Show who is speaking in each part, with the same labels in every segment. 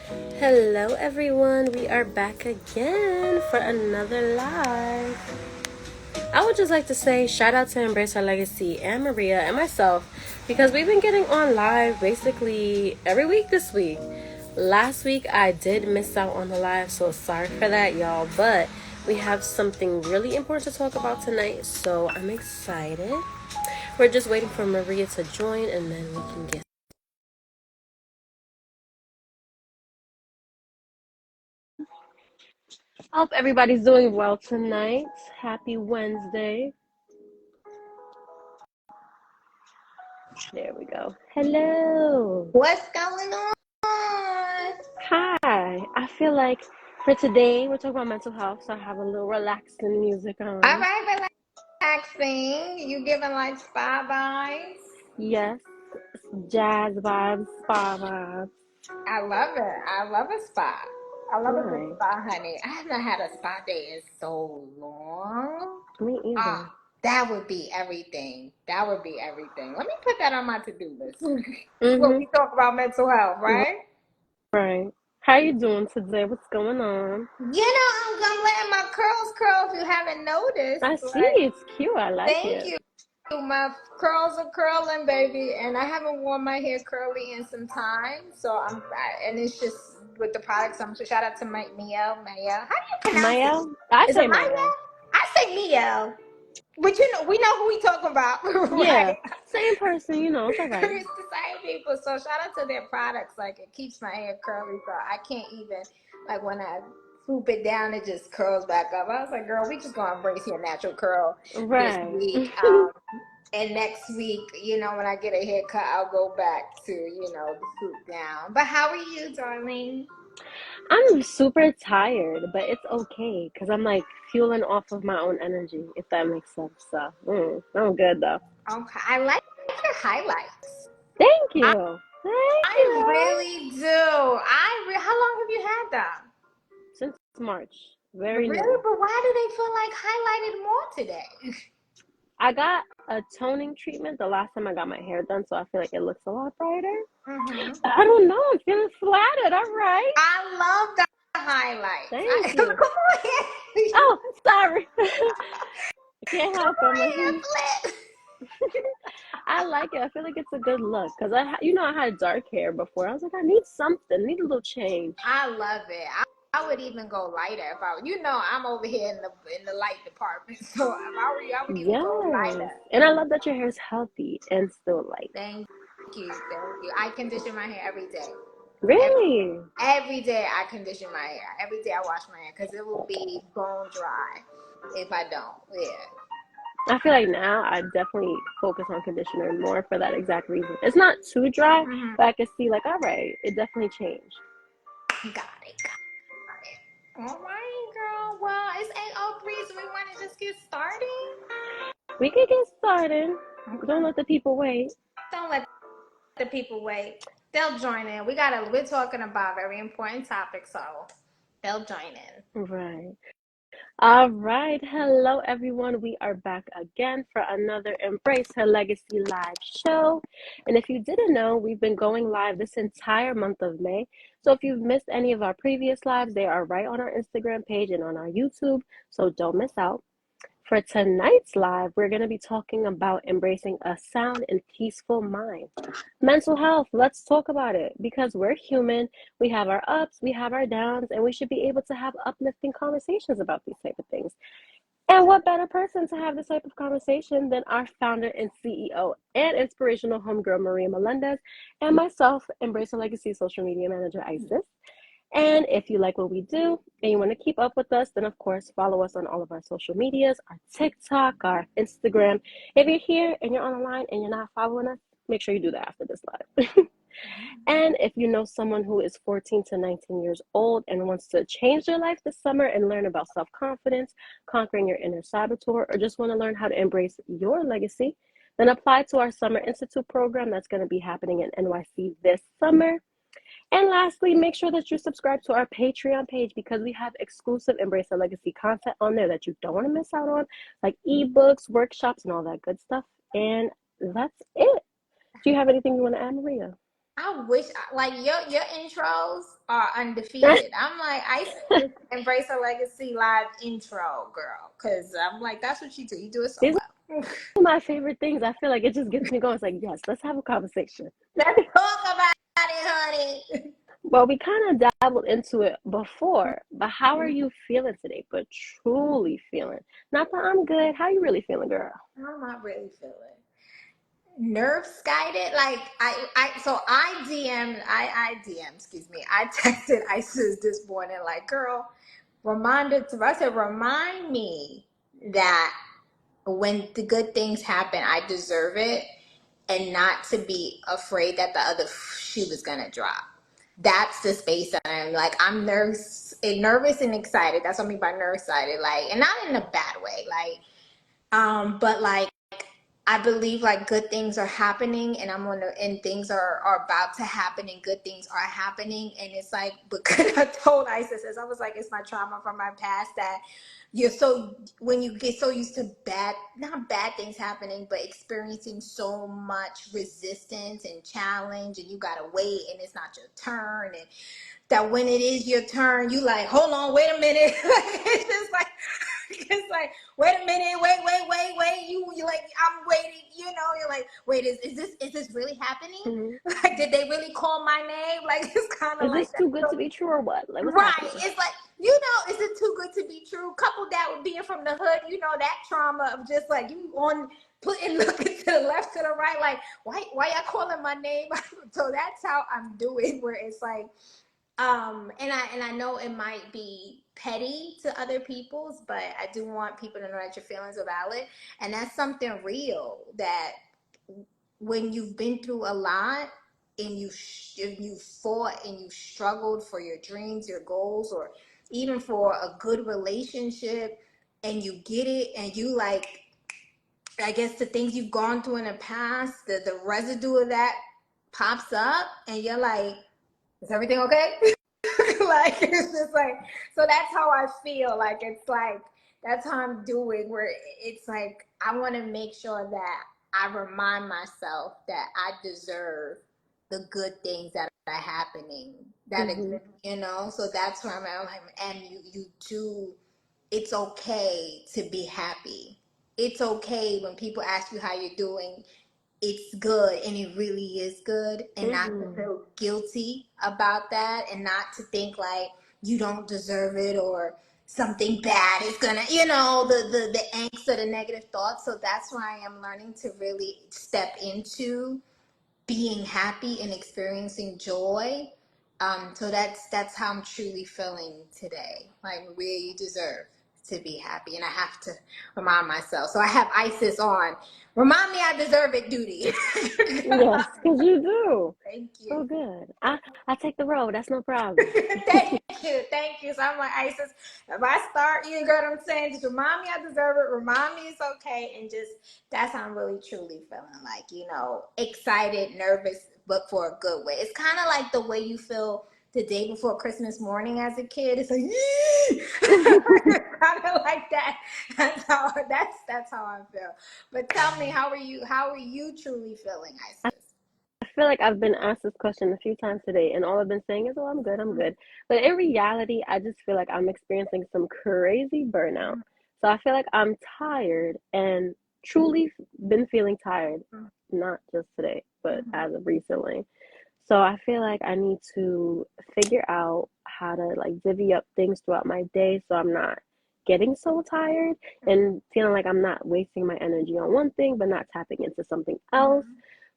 Speaker 1: Hello, everyone. We are back again for another live. I would just like to say shout out to EmbraceHerLegacy and Maria and myself because we've been getting on live basically every week this week. Last week I did miss out on the live, so sorry for that, y'all. But we have something really important to talk about tonight, so I'm excited. We're just waiting for Maria to join and then we can get. I hope everybody's doing well tonight. Happy Wednesday. There we go. Hello.
Speaker 2: What's going on?
Speaker 1: Hi. I feel like for today we're talking about mental health, so I have a little relaxing music
Speaker 2: All
Speaker 1: on.
Speaker 2: right, relaxing. You giving like spa vibes?
Speaker 1: Yes, jazz vibes, spa vibes.
Speaker 2: I love it. I love a spa. I love a good
Speaker 1: Nice.
Speaker 2: spa, honey. I haven't had a spa day in so long.
Speaker 1: Me
Speaker 2: Ah,
Speaker 1: either.
Speaker 2: that would be everything. That would be everything. Let me put that on my to-do list. When
Speaker 1: Mhm.
Speaker 2: we talk about mental health, right?
Speaker 1: Right. How you doing today? What's going on?
Speaker 2: I'm letting my curls curl if you haven't noticed.
Speaker 1: I see
Speaker 2: Like,
Speaker 1: it's cute. I like
Speaker 2: thank
Speaker 1: it.
Speaker 2: you. My curls are curling, baby, and I haven't worn my hair curly in some time. So and it's just with the products. I'm so shout out to Mia. How do you pronounce it?
Speaker 1: Mayo? I
Speaker 2: Is it
Speaker 1: say
Speaker 2: Maya?
Speaker 1: Mayo.
Speaker 2: I say Mia, but we know who we talking about,
Speaker 1: Yeah.
Speaker 2: right?
Speaker 1: Same person, it's alright.
Speaker 2: It's the same people. So shout out to their products. Like it keeps my hair curly, so I can't even like when I swoop it down, it just curls back up. I was like, girl, we just gonna embrace your natural curl this
Speaker 1: Right.
Speaker 2: week. And next week, when I get a haircut, I'll go back to, the swoop down. But how are you, darling?
Speaker 1: I'm super tired, but it's okay because I'm like fueling off of my own energy, if that makes sense. So, I'm good though.
Speaker 2: Okay, I like your highlights.
Speaker 1: Thank
Speaker 2: I,
Speaker 1: you. Thank
Speaker 2: I
Speaker 1: you.
Speaker 2: really do. How long have you had them?
Speaker 1: Since March, very
Speaker 2: Really?
Speaker 1: new.
Speaker 2: But why do they feel like highlighted more today?
Speaker 1: I got a toning treatment the last time I got my hair done, so I feel like it looks a lot brighter.
Speaker 2: Mm-hmm.
Speaker 1: I don't know. I'm feeling flattered. All right.
Speaker 2: I love the highlights.
Speaker 1: Thank
Speaker 2: Come
Speaker 1: you.
Speaker 2: on here.
Speaker 1: Oh, sorry. I can't
Speaker 2: Come
Speaker 1: help it. I'm
Speaker 2: on
Speaker 1: like,
Speaker 2: here, Flip.
Speaker 1: I like it. I feel like it's a good look because I had dark hair before. I was like, I need something. I need a little change.
Speaker 2: I love it. I would even go lighter if I, I'm over here in the light department. So if I were you, I would even go
Speaker 1: Yes.
Speaker 2: lighter.
Speaker 1: And I love that your hair is healthy and still light.
Speaker 2: Thank thank you. I condition my hair every day. Every,
Speaker 1: Really?
Speaker 2: every day I condition my hair. Every day I wash my hair because it will be bone dry if I don't. Yeah.
Speaker 1: I feel like now I definitely focus on conditioner more for that exact reason. It's not too dry,
Speaker 2: Mm-hmm.
Speaker 1: but I can see like, all right, it definitely changed.
Speaker 2: Got it. All right, girl. Well, it's 8:03, so we want to just get started.
Speaker 1: We could get started. Don't
Speaker 2: Okay.
Speaker 1: let the people wait.
Speaker 2: Don't let the people wait. They'll join in. We're talking about very important topics, so they'll join in.
Speaker 1: Right. All right. Hello, everyone. We are back again for another Embrace Her Legacy live show. And if you didn't know, we've been going live this entire month of May. So if you've missed any of our previous lives, they are right on our Instagram page and on our YouTube. So don't miss out. For tonight's live, we're going to be talking about embracing a sound and peaceful mind. Mental health, let's talk about it because we're human. We have our ups, we have our downs, and we should be able to have uplifting conversations about these type of things. And what better person to have this type of conversation than our founder and CEO and inspirational homegirl, Maria Melendez, and myself, Embrace Her Legacy social media manager, Isis. And if you like what we do and you want to keep up with us, then of course follow us on all of our social medias, our TikTok, our Instagram. If you're here and you're on the line and you're not following us, make sure you do that after this live. And if you know someone who is 14 to 19 years old and wants to change their life this summer and learn about self-confidence, conquering your inner saboteur, or just want to learn how to embrace your legacy, then apply to our Summer Institute program that's going to be happening in NYC this summer. And lastly, make sure that you subscribe to our Patreon page because we have exclusive Embrace Our Legacy content on there that you don't want to miss out on, like ebooks, workshops, and all that good stuff. And that's it. Do you have anything you want to add, Maria?
Speaker 2: I wish, like your intros are undefeated. I'm like, I see Embrace Her Legacy live intro, girl, because I'm like, that's what you do. You do it so
Speaker 1: These
Speaker 2: well.
Speaker 1: are my favorite things. I feel like it just gets me going. It's like, yes, let's have a conversation.
Speaker 2: Let's talk about it, honey.
Speaker 1: Well, we kind of dabbled into it before, but how are you feeling today? But truly feeling. Not that I'm good. How you really feeling, girl?
Speaker 2: How am I really feeling? Nerves guided. Like excuse me. I texted Isis this morning, like, girl, I said, remind me that when the good things happen, I deserve it, and not to be afraid that the other shoe is gonna drop. That's the space that I'm like. I'm nervous and excited. That's what I mean by nerve excited. Like, and not in a bad way. Like, but like, I believe like good things are happening, and and things are about to happen, and good things are happening. And it's like, because I told Isis, as I was like, it's my trauma from my past that when you get so used to not bad things happening, but experiencing so much resistance and challenge, and you gotta wait, and it's not your turn, and that when it is your turn, you like, hold on, wait a minute. It's just like, it's like, wait a minute, wait. You like, I'm waiting. You know, you're like, wait, is this really happening?
Speaker 1: Mm-hmm.
Speaker 2: Like, did they really call my name? Like, it's kind of
Speaker 1: Is
Speaker 2: like
Speaker 1: this
Speaker 2: that.
Speaker 1: too good
Speaker 2: So,
Speaker 1: to be true or what? Like, what's
Speaker 2: right?
Speaker 1: happening?
Speaker 2: It's like, is it too good to be true? Couple that with being from the hood, that trauma of just like you on putting looking to the left, to the right, like, why y'all calling my name? So that's how I'm doing. Where it's like, and I know it might be petty to other people's, but I do want people to know that your feelings are valid, and that's something real. That when you've been through a lot, and you fought and you struggled for your dreams, your goals, or even for a good relationship, and you get it, and you like, I guess the things you've gone through in the past, the residue of that pops up, and you're like, is everything okay? Like, it's just like, so that's how I feel. Like, it's like, that's how I'm doing, where it's like, I want to make sure that I remind myself that I deserve the good things that are happening,
Speaker 1: Mm-hmm.
Speaker 2: so that's where I'm at. And you do, it's okay to be happy. It's okay when people ask you how you're doing, it's good, and it really is good, and not to
Speaker 1: Mm-hmm.
Speaker 2: feel guilty about that, and not to think like you don't deserve it, or something bad is gonna, the angst or the negative thoughts. So that's why I am learning to really step into being happy and experiencing joy. So that's how I'm truly feeling today. Like, Maria, you deserve to be happy, and I have to remind myself. So I have Isis on. Remind me I deserve it, duty.
Speaker 1: Yes, because you do.
Speaker 2: Thank you.
Speaker 1: So good. I take the road. That's no problem.
Speaker 2: Thank you. So I'm like, Isis, if I start, you know what I'm saying? Just remind me I deserve it. Remind me it's okay. And just, that's how I'm really truly feeling. Like, excited, nervous, but for a good way. It's kind of like the way you feel the day before Christmas morning as a kid. It's like, kind of like that. That's how I feel. But tell me, how are you truly feeling, Isis?
Speaker 1: I feel like I've been asked this question a few times today, and all I've been saying is, "Oh, I'm good, I'm good." But in reality, I just feel like I'm experiencing some crazy burnout. So I feel like I'm tired and truly been feeling tired, not just today, but as of recently. So I feel like I need to figure out how to like divvy up things throughout my day so I'm not getting so tired and feeling like I'm not wasting my energy on one thing but not tapping into something else.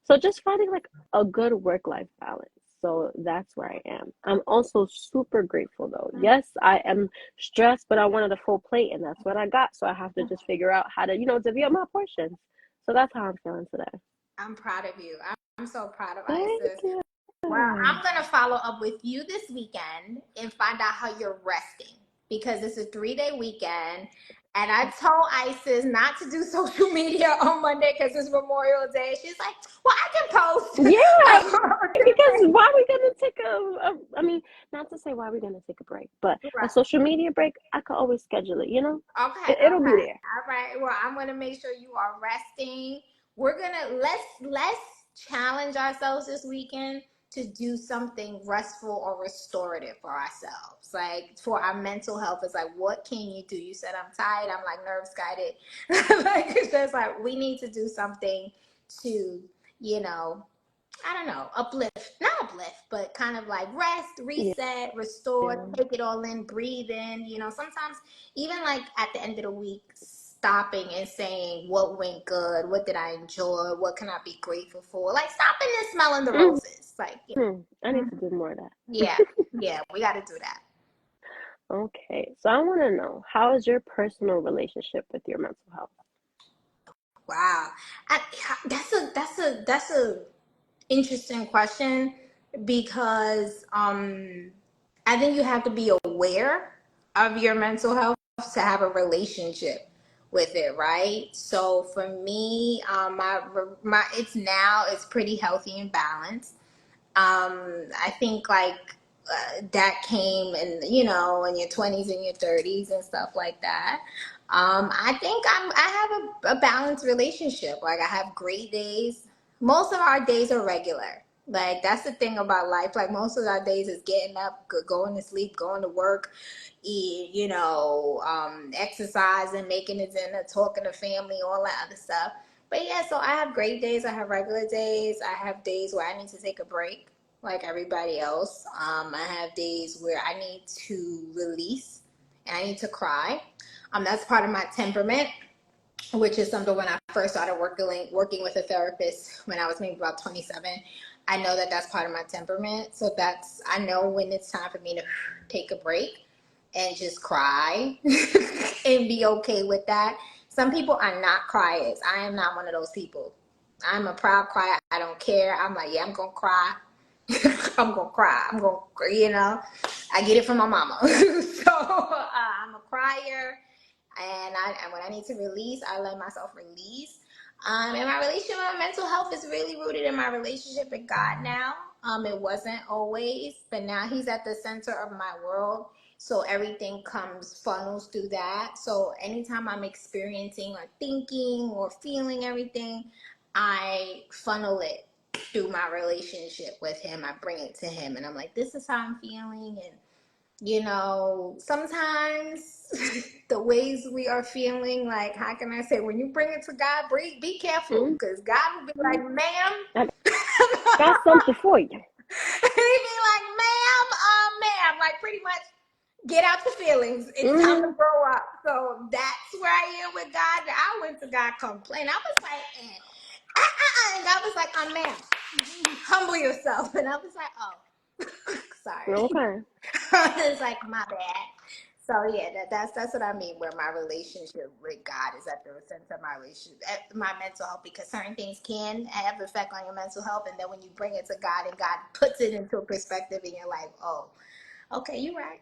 Speaker 1: So just finding like a good work-life balance. So that's where I am. I'm also super grateful though. Yes, I am stressed, but I wanted a full plate and that's what I got. So I have to just figure out how to, divvy up my portions. So that's how I'm feeling today.
Speaker 2: I'm proud of you. I'm so proud of
Speaker 1: Thank
Speaker 2: Isis.
Speaker 1: you.
Speaker 2: Well, I'm going to follow up with you this weekend and find out how you're resting, because it's a 3-day weekend. And I told Isis not to do social media on Monday because it's Memorial Day. She's like, well, I can post.
Speaker 1: Yeah, because
Speaker 2: Right.
Speaker 1: why are we gonna take I mean, not to say why we're gonna take a break, but a social media break, I could always schedule it,
Speaker 2: Okay.
Speaker 1: It'll be there.
Speaker 2: All right. Well, I'm going to make sure you are resting. We're going to, let's challenge ourselves this weekend to do something restful or restorative for ourselves. Like for our mental health, it's like, what can you do? You said I'm tired, I'm like nerves guided. Like it's just like we need to do something to, you know, I don't know, not uplift, but kind of like rest,
Speaker 1: Yeah.
Speaker 2: reset, restore, take it all in, breathe in. You know, sometimes even like at the end of the week, stopping and saying what went good, what did I enjoy, what can I be grateful for, like stopping and smelling the roses. Like,
Speaker 1: I need to do more of that.
Speaker 2: yeah, yeah, we got to do that.
Speaker 1: Okay, so I want to know, how is your personal relationship with your mental health?
Speaker 2: Wow, I, that's a interesting question because I think you have to be aware of your mental health to have a relationship with it, right? So for me, my it's pretty healthy and balanced. I think like that came in, you know, in your 20s and your 30s and stuff like that. I think I have a balanced relationship. Like I have great days. Most of our days are regular. Like that's the thing about life. Like most of our days is getting up, going to sleep, going to work, you know, exercising, making it dinner, talking to family, all that other stuff. But yeah, so I have great days. I have regular days. I have days where I need to take a break, like everybody else. I have days where I need to release and I need to cry. That's part of my temperament, which is something when I first started working with a therapist when I was maybe about 27. I know that that's part of my temperament. So I know when it's time for me to take a break and just cry and be okay with that. Some people are not criers. I am not one of those people. I'm a proud crier. I don't care. I'm like, yeah, I'm going to cry. I'm going to cry. You know, I get it from my mama. So I'm a crier. And when I need to release, I let myself release. And my relationship with mental health is really rooted in my relationship with God now. It wasn't always, but now He's at the center of my world. So everything funnels through that. So anytime I'm experiencing or thinking or feeling everything, I funnel it through my relationship with Him. I bring it to Him, and I'm like, this is how I'm feeling, and you know, sometimes the ways we are feeling, like, how can I say, when you bring it to God, be careful, because God will be like, ma'am.
Speaker 1: I got something for you.
Speaker 2: He'd be like, ma'am, like pretty much get out your feelings. It's time to grow up. So that's where I am with God. I went to God complaining. I was like, and God was like, ma'am, humble yourself. And I was like, oh, sorry.
Speaker 1: Okay.
Speaker 2: It's like my bad. So yeah, that's what I mean. Where my relationship with God is at the center of my relationship, my mental health, because certain things can have effect on your mental health, and then when you bring it to God and God puts it into a perspective in your life, oh, okay, you're right.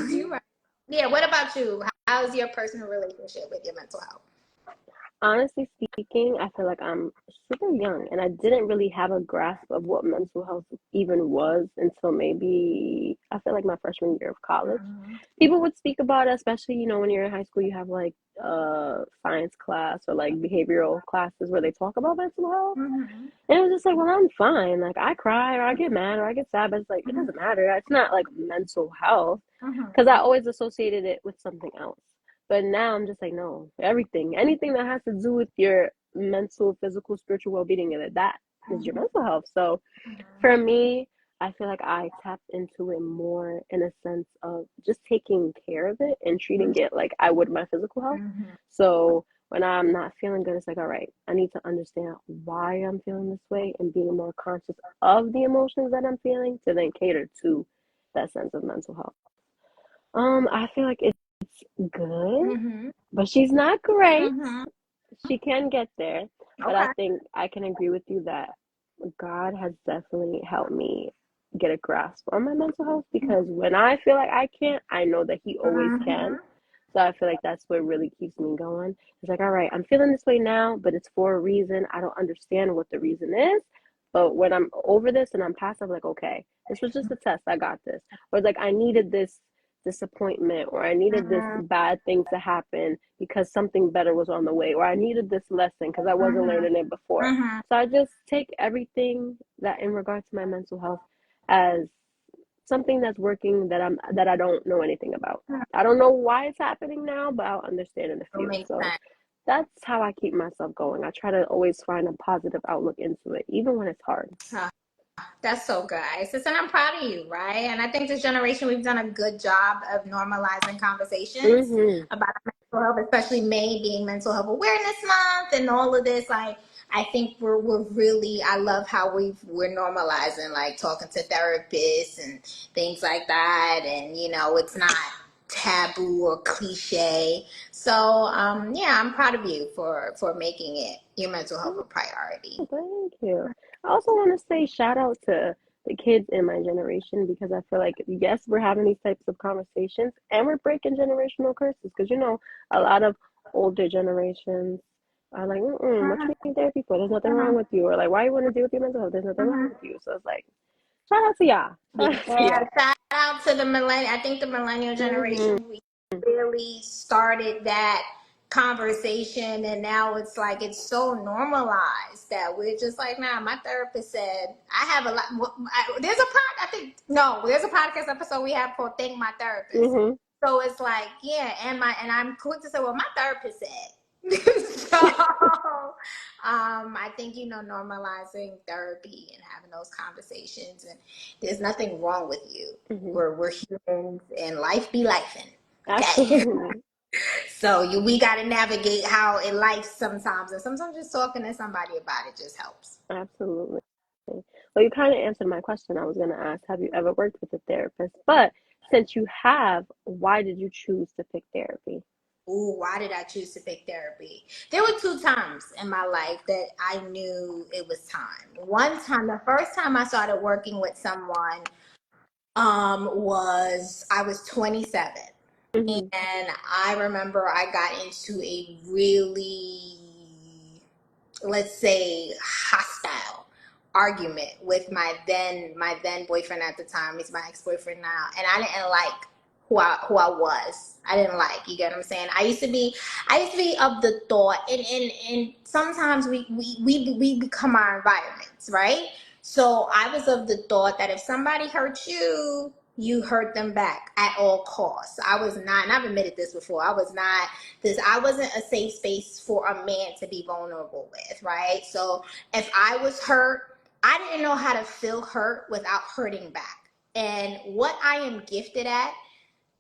Speaker 2: You're right. Yeah. What about you? How is your personal relationship with your mental health?
Speaker 1: Honestly speaking, I feel like I'm super young and I didn't really have a grasp of what mental health even was until maybe I feel like my freshman year of college.
Speaker 2: Mm-hmm.
Speaker 1: People would speak about it, especially, when you're in high school, you have like science class or like behavioral classes where they talk about mental health.
Speaker 2: Mm-hmm.
Speaker 1: And it was just like, well, I'm fine. Like I cry or I get mad or I get sad, but it's like it doesn't matter. It's not like mental health because I always associated it with something else. But now I'm just like, no, anything that has to do with your mental, physical, spiritual well-being, and that is your mental health. So for me, I feel like I tapped into it more in a sense of just taking care of it and treating it like I would my physical health.
Speaker 2: Mm-hmm.
Speaker 1: So when I'm not feeling good, it's like, all right, I need to understand why I'm feeling this way and being more conscious of the emotions that I'm feeling to then cater to that sense of mental health. I feel like it's good,
Speaker 2: Mm-hmm.
Speaker 1: but she's not great.
Speaker 2: Mm-hmm.
Speaker 1: She can get there, but I
Speaker 2: Okay.
Speaker 1: think I can agree with you that God has definitely helped me get a grasp on my mental health because when I feel like I can't, I know that He always can.
Speaker 2: Mm-hmm.
Speaker 1: So I feel like that's what really keeps me going. It's like, all right, I'm feeling this way now, but it's for a reason. I don't understand what the reason is. But when I'm over this and I'm past, I'm like, okay, this was just a test. I got this. Or it's like, I needed this disappointment, or I needed this bad thing to happen because something better was on the way, or I needed this lesson because I wasn't learning it before. So I just take everything that in regards to my mental health as something that's working that I don't know anything about. I don't know why it's happening now, but I'll understand in a few. So that's how I keep myself going. I try to always find a positive outlook into it, even when it's hard.
Speaker 2: That's so good, Isis, and I'm proud of you, right? And I think this generation, we've done a good job of normalizing conversations about mental health, especially May being Mental Health Awareness Month and all of this. Like, I think we're really, I love how we're normalizing, like, talking to therapists and things like that. And, you know, it's not taboo or cliche. So, yeah, I'm proud of you for making it your mental health a priority.
Speaker 1: Thank you. I also want to say shout out to the kids in my generation, because I feel like, yes, we're having these types of conversations and we're breaking generational curses, because, you know, a lot of older generations are like, what you need therapy for? There's nothing wrong with you. Or like, why you want to deal with your mental health? There's nothing wrong with you. So it's like, shout out to y'all.
Speaker 2: Shout out to the millennial. I think the millennial generation, we really started that conversation, and now it's like it's so normalized that we're just like, nah. My therapist said I have a lot. There's a podcast episode we have called "Thank My Therapist." So it's like, yeah, and I'm quick to say, well, my therapist said. So, I think, you know, normalizing therapy and having those conversations, and there's nothing wrong with you. We're humans, and life be lifing. Okay. So we got to navigate how it life sometimes, and sometimes just talking to somebody about it just helps.
Speaker 1: Absolutely. Well, you kind of answered my question. I was going to ask, have you ever worked with a therapist? But since you have, why did you choose to pick therapy?
Speaker 2: Ooh, why did I choose to pick therapy? There were 2 times in my life that I knew it was time. One time, the first time I started working with someone, was I was 27. And I remember I got into a really, let's say, hostile argument with my then boyfriend at the time. He's my ex-boyfriend now, and I didn't like who I was. I didn't like, you get what I'm saying? I used to be of the thought, and sometimes we become our environments, right? So I was of the thought that if somebody hurts you, you hurt them back at all costs. I was not, and I've admitted this before, I wasn't a safe space for a man to be vulnerable with, right? So if I was hurt, I didn't know how to feel hurt without hurting back. And what I am gifted at,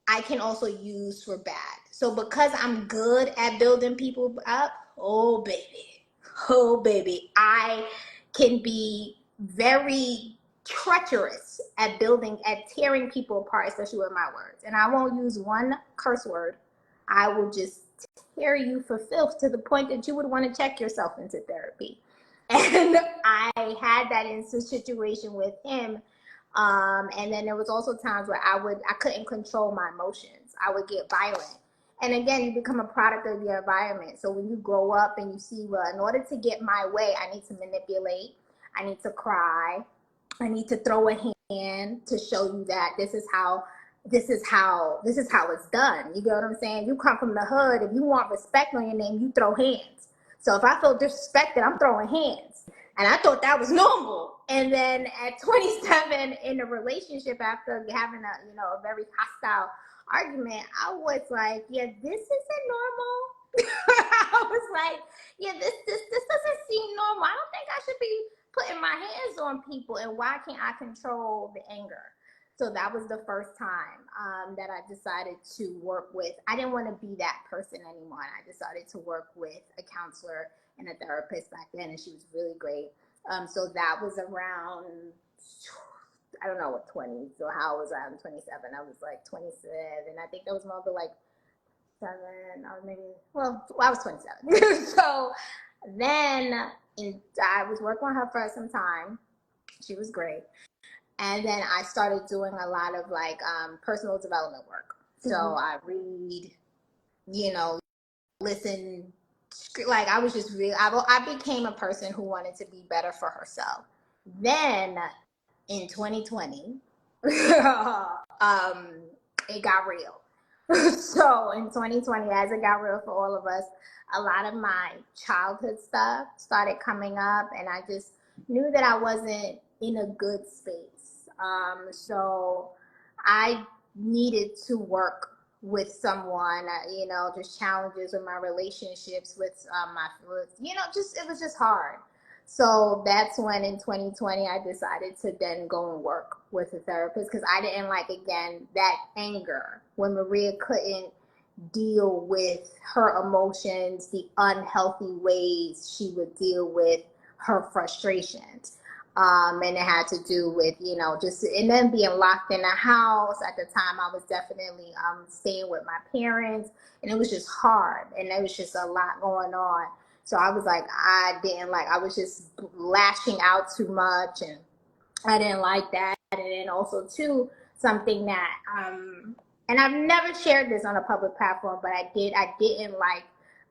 Speaker 2: I can also use for bad. So because I'm good at building people up, oh baby, I can be very treacherous at tearing people apart, especially with my words. And I won't use one curse word. I will just tear you for filth to the point that you would want to check yourself into therapy. And I had that in a situation with him. And then there was also times where I couldn't control my emotions. I would get violent. And again, you become a product of your environment. So when you grow up and you see, well, in order to get my way, I need to manipulate. I need to cry. I need to throw a hand to show you that this is how it's done. You get what I'm saying? You come from the hood. If you want respect on your name, you throw hands. So if I feel disrespected, I'm throwing hands. And I thought that was normal. And then at 27 in a relationship, after having a very hostile argument, I was like, yeah, this isn't normal. I was like, yeah, this doesn't seem normal. I don't think I should be putting my hands on people. And why can't I control the anger? So that was the first time that I decided to work with. I didn't want to be that person anymore. And I decided to work with a counselor and a therapist back then, and she was really great. So that was around, I don't know what 20. So how was I? I'm 27. I was like 27. I think that was more like 7 or maybe, well, I was 27. So then I was working with her for some time. She was great. And then I started doing a lot of like personal development work. So I read, listen, like I was just really, I became a person who wanted to be better for herself. Then in 2020, it got real. So in 2020, as it got real for all of us, a lot of my childhood stuff started coming up, and I just knew that I wasn't in a good space. So I needed to work with someone, just challenges with my relationships with just it was just hard. So that's when in 2020 I decided to then go and work with a therapist because I didn't like, again, that anger when Maria couldn't deal with her emotions, the unhealthy ways she would deal with her frustrations. And it had to do with, just, and then being locked in the house. At the time, I was definitely staying with my parents, and it was just hard, and there was just a lot going on. So I was like, I was just lashing out too much, and I didn't like that. And then also, too, something that, and I've never shared this on a public platform, but I didn't like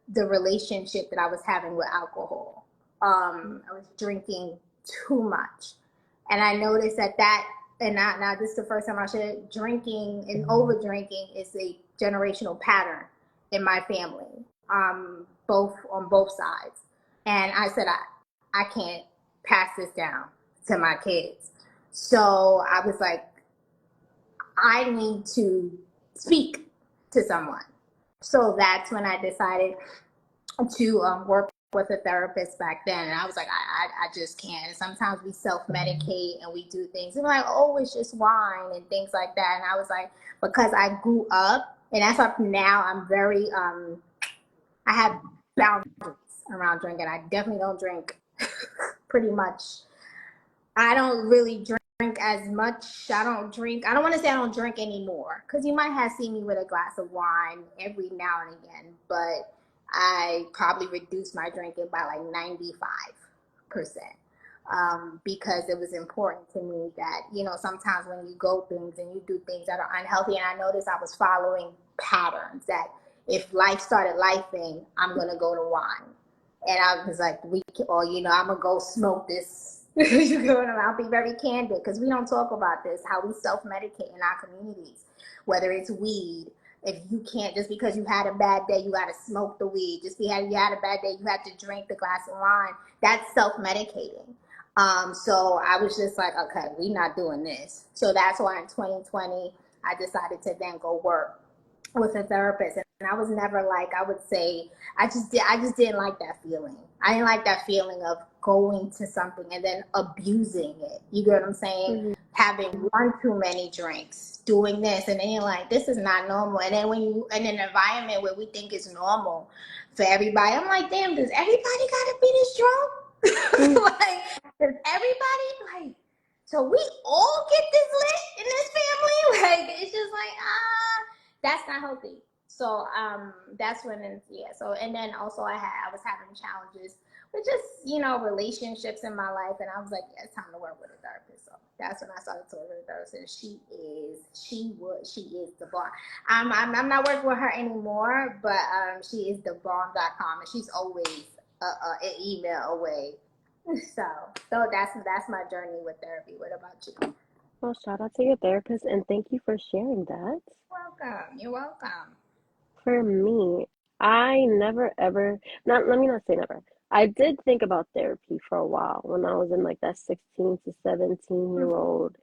Speaker 2: the relationship that I was having with alcohol. I was drinking too much. And I noticed that, and now this is the first time I said, drinking and over drinking is a generational pattern in my family, on both sides. And I said, I can't pass this down to my kids. So I was like, I need to speak to someone. So that's when I decided to work with a therapist back then. And I was like, I just can't. And sometimes we self-medicate and we do things. And like, oh, it's just wine and things like that. And I was like, because I grew up, and that's why now I'm very, I have boundaries around drinking. I definitely don't drink pretty much. I don't really drink as much. I don't want to say I don't drink anymore, because you might have seen me with a glass of wine every now and again, but I probably reduced my drinking by like 95%, because it was important to me that, sometimes when you go things and you do things that are unhealthy, and I noticed I was following patterns that if life started lifing, I'm going to go to wine. And I was like, I'm going to go smoke this. You know what I mean? I'll be very candid, because we don't talk about this, how we self-medicate in our communities, whether it's weed. If you can't, just because you had a bad day, you got to smoke the weed. Just because you had a bad day, you had to drink the glass of wine. That's self-medicating. So I was just like, okay, we're not doing this. So that's why in 2020, I decided to then go work with a therapist. And I was never like, I would say, I just didn't like that feeling. I didn't like that feeling of going to something and then abusing it. You get what I'm saying? Mm-hmm. Having one too many drinks, doing this, and then you're like, this is not normal. And then when you in an environment where we think is normal for everybody, I'm like, damn, does everybody gotta be this drunk? Mm-hmm. Like, does everybody, like, so we all get this lit in this family? Like, it's just like, that's not healthy. So that's when so, and then also I was having challenges with just, relationships in my life, and I was like, yeah, it's time to work with a therapist. So that's when I started to work with a therapist, and she is the bomb. I'm not working with her anymore, but she is the bomb.com, and she's always an email away. So that's my journey with therapy. What about you?
Speaker 1: Well, shout out to your therapist, and thank you for sharing that.
Speaker 2: Welcome. You're welcome.
Speaker 1: For me, I never ever, let me not say never. I did think about therapy for a while when I was in like that 16 to 17-year-old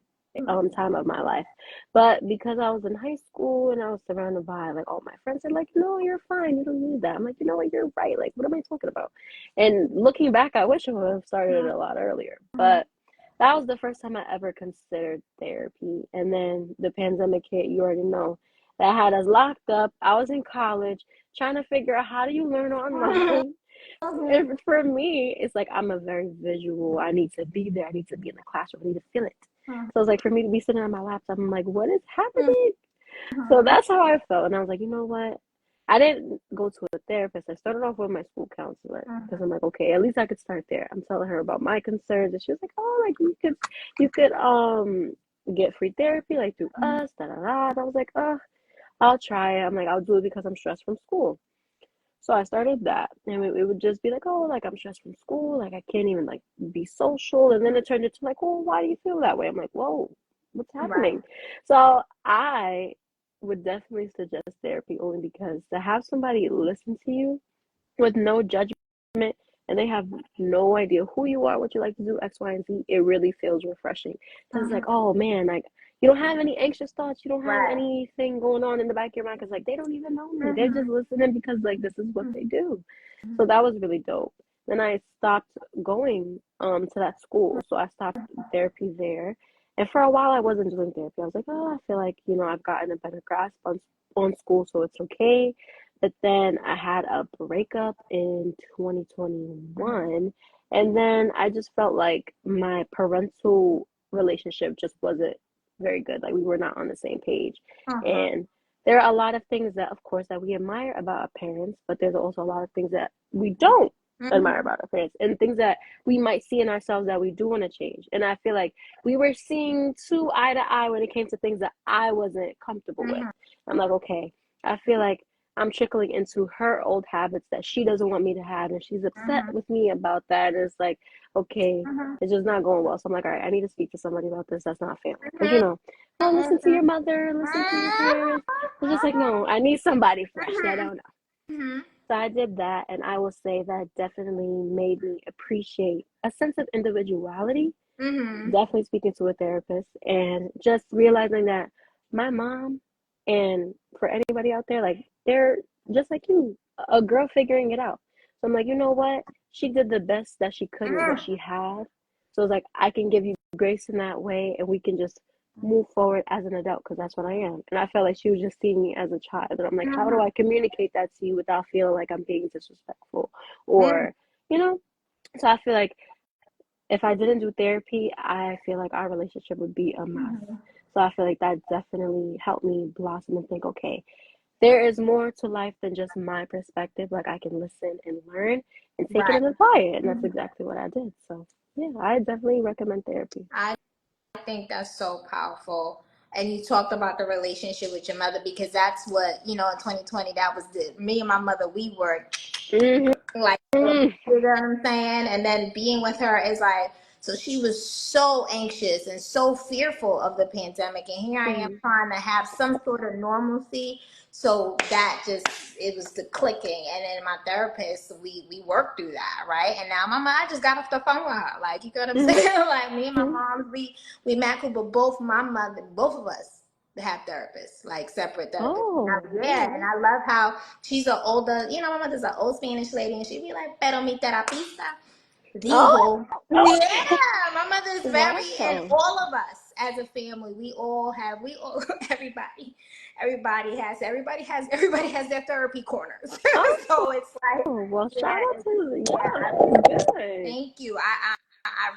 Speaker 1: time of my life. But because I was in high school and I was surrounded by like all my friends are like, no, you're fine. You don't need that. I'm like, you know what? You're right. Like, what am I talking about? And looking back, I wish I would have started it a lot earlier. But that was the first time I ever considered therapy. And then the pandemic hit, you already know. That had us locked up. I was in college trying to figure out how do you learn online. And for me, it's like I'm a very visual. I need to be there. I need to be in the classroom. I need to feel it. So it's like for me to be sitting on my laptop, I'm like, what is happening? So that's how I felt. And I was like, you know what? I didn't go to a therapist. I started off with my school counselor because I'm like, okay, at least I could start there. I'm telling her about my concerns, and she was like, oh, like you could get free therapy like through us, da da da. And I was like, I'll try it. I'm like, I'll do it because I'm stressed from school. So I started that, and it would just be like, oh, like I'm stressed from school, like I can't even like be social, and then it turned into like, well, why do you feel that way? I'm like, whoa, what's happening? Right. So I would definitely suggest therapy only because to have somebody listen to you with no judgment and they have no idea who you are, what you like to do, X, Y, and Z, it really feels refreshing. Because it's like, oh man, like you don't have any anxious thoughts, you don't have
Speaker 2: Right.
Speaker 1: anything going on in the back of your mind because like they don't even know me. They're just listening because like this is what they do. So that was really dope. Then I stopped going to that school. So I stopped therapy there. And for a while I wasn't doing therapy. I was like, oh, I feel like, I've gotten a better grasp on school, so it's okay. But then I had a breakup in 2021, and then I just felt like my parental relationship just wasn't very good. Like we were not on the same page. And there are a lot of things that, of course, that we admire about our parents, but there's also a lot of things that we don't admire about our parents and things that we might see in ourselves that we do want to change. And I feel like we were seeing too eye to eye when it came to things that I wasn't comfortable with. I'm like, okay, I feel like I'm trickling into her old habits that she doesn't want me to have, and she's upset with me about that. And it's like, okay, it's just not going well. So I'm like, all right, I need to speak to somebody about this. That's not family. Because, oh, listen to your mother, listen to your parents. It's just like, no, I need somebody fresh that I don't know. So I did that, and I will say that definitely made me appreciate a sense of individuality. Definitely speaking to a therapist and just realizing that my mom, and for anybody out there, like they're just like you, a girl figuring it out. So I'm like, you know what? She did the best that she could with what she had. So it's like I can give you grace in that way, and we can just move forward as an adult because that's what I am. And I felt like she was just seeing me as a child, and I'm like, how do I communicate that to you without feeling like I'm being disrespectful or, you know? So I feel like if I didn't do therapy, I feel like our relationship would be a mess. So I feel like that definitely helped me blossom and think, okay, there is more to life than just my perspective. Like I can listen and learn and take it
Speaker 2: Right.
Speaker 1: and apply it. And that's exactly what I did. So yeah, I definitely recommend therapy.
Speaker 2: I think that's so powerful. And you talked about the relationship with your mother because that's what, in 2020, that was me and my mother, we were like, you know what I'm saying? And then being with her is like, so she was so anxious and so fearful of the pandemic. And here I am trying to have some sort of normalcy. So that just, it was the clicking. And then my therapist, we worked through that, right? And now I just got off the phone with her. Like, you know what I'm saying? Like, me and my mom, we met cool, but both of us have therapists, like separate therapists. Yeah, and I love how she's an older, my mother's an old Spanish lady, and she'd be like, pero mi terapista dijo. Yeah, my mother's very, and
Speaker 1: Wow.
Speaker 2: all of us as a family, everybody has their therapy corners. So it's like,
Speaker 1: Well, shout
Speaker 2: yeah,
Speaker 1: out to
Speaker 2: yeah,
Speaker 1: that was good.
Speaker 2: thank you. I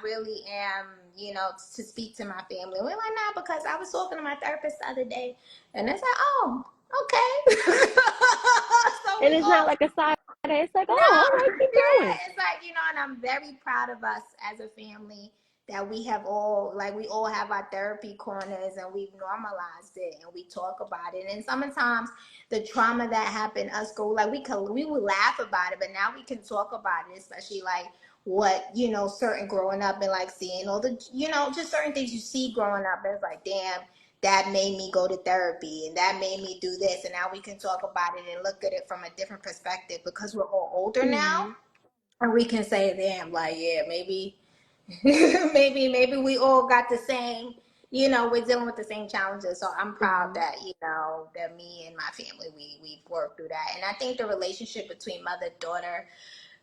Speaker 2: really am, to speak to my family. We're like, nah, because I was talking to my therapist the other day, and it's like, oh, okay. So
Speaker 1: And
Speaker 2: we
Speaker 1: it's not
Speaker 2: all,
Speaker 1: like a side. It's like,
Speaker 2: no,
Speaker 1: oh, all right, keep going.
Speaker 2: yeah, it's like, and I'm very proud of us as a family that we have all, like, we all have our therapy corners and we've normalized it and we talk about it. And sometimes the trauma that happened, us go, like, we would laugh about it, but now we can talk about it, especially like what, certain growing up and like seeing all the, just certain things you see growing up. And it's like, damn, that made me go to therapy and that made me do this. And now we can talk about it and look at it from a different perspective because we're all older now. And we can say, damn, like, yeah, maybe, maybe we all got the same, we're dealing with the same challenges. So I'm proud that, that me and my family, we've worked through that. And I think the relationship between mother, daughter,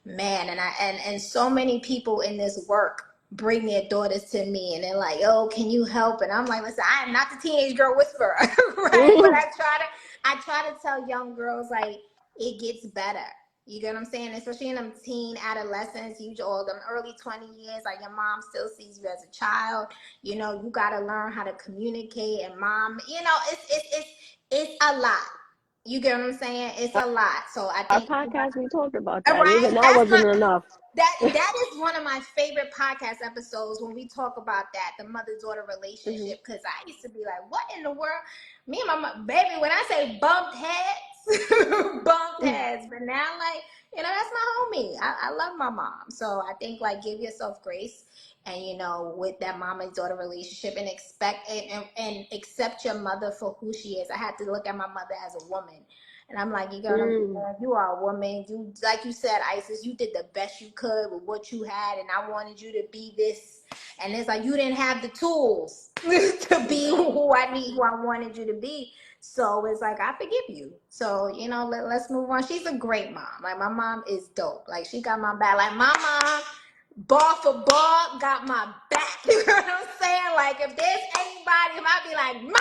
Speaker 2: man, and so many people in this work bring their daughters to me and they're like, oh, can you help? And I'm like, listen, I am not the teenage girl whisperer, right? But I try to tell young girls, like, it gets better. You get what I'm saying? Especially in them teen adolescence, all them early 20 years, like, your mom still sees you as a child. You got to learn how to communicate. And mom, it's a lot. You get what I'm saying? It's a lot. So I
Speaker 1: Our
Speaker 2: think,
Speaker 1: podcast, we talked about that.
Speaker 2: right?
Speaker 1: Even that wasn't enough.
Speaker 2: That is one of my favorite podcast episodes when we talk about that, the mother-daughter relationship. Because I used to be like, what in the world? Me and my mom, baby, when I say bumped heads, bumped heads. But now, like, that's my homie. I love my mom. So I think, like, give yourself grace and with that mom and daughter relationship, and and accept your mother for who she is. I had to look at my mother as a woman. And I'm like, you're gonna be there. You are a woman. You, like you said, Isis, you did the best you could with what you had, and I wanted you to be this. And it's like you didn't have the tools to be who I wanted you to be. So it's like, I forgive you. So, let's move on. She's a great mom. Like, my mom is dope. Like, she got my back. Like, my mom, ball for ball, got my back. You know what I'm saying? Like, if there's anybody, if I be like, Ma,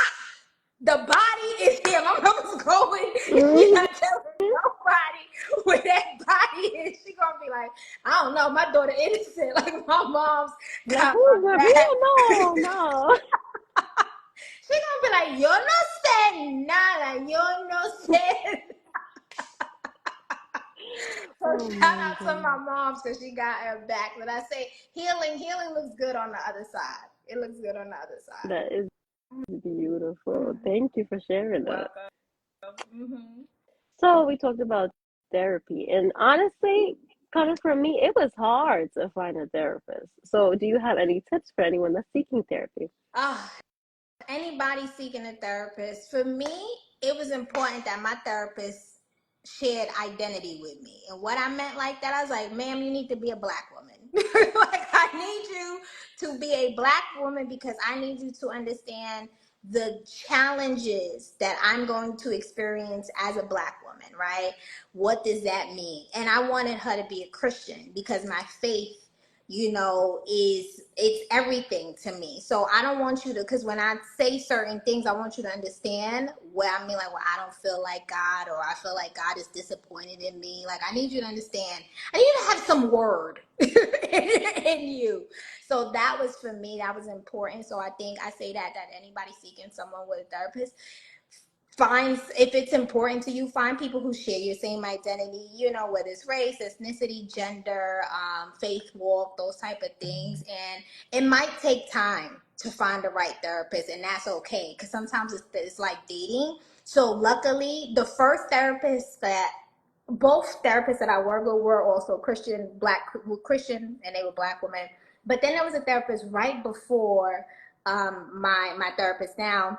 Speaker 2: the body is here. My mama's going. You're not telling nobody where that body is. She gonna be like, I don't know. My daughter innocent. Like, my mom's got my back.
Speaker 1: No.
Speaker 2: She gonna be like, yo no sé nada. Yo no sé. So shout out to my moms because she got her back. But I say healing looks good on the other side. It looks good on the other side.
Speaker 1: That is beautiful. Thank you for sharing that.
Speaker 2: Mm-hmm.
Speaker 1: So we talked about therapy, and honestly, coming from me, it was hard to find a therapist. So do you have any tips for anyone that's seeking therapy?
Speaker 2: Anybody seeking a therapist, for me, it was important that my therapist shared identity with me. And what I meant like that, I was like, ma'am, you need to be a Black woman. Like, I need you to be a Black woman because I need you to understand the challenges that I'm going to experience as a Black woman, right? What does that mean? And I wanted her to be a Christian because my faith, it's everything to me. So I don't want you to, because when I say certain things, I want you to understand what I mean, like, well, I don't feel like God, or I feel like God is disappointed in me. Like, I need you to understand. I need you to have some word in you. So that was, for me, that was important. So I think I say that anybody seeking someone with a therapist, if it's important to you, find people who share your same identity, whether it's race, ethnicity, gender, faith walk, those type of things. And it might take time to find the right therapist, and that's okay, because sometimes it's like dating. So luckily, the first therapist that both therapists that I worked with were also Christian, and they were Black women. But then there was a therapist right before my therapist now,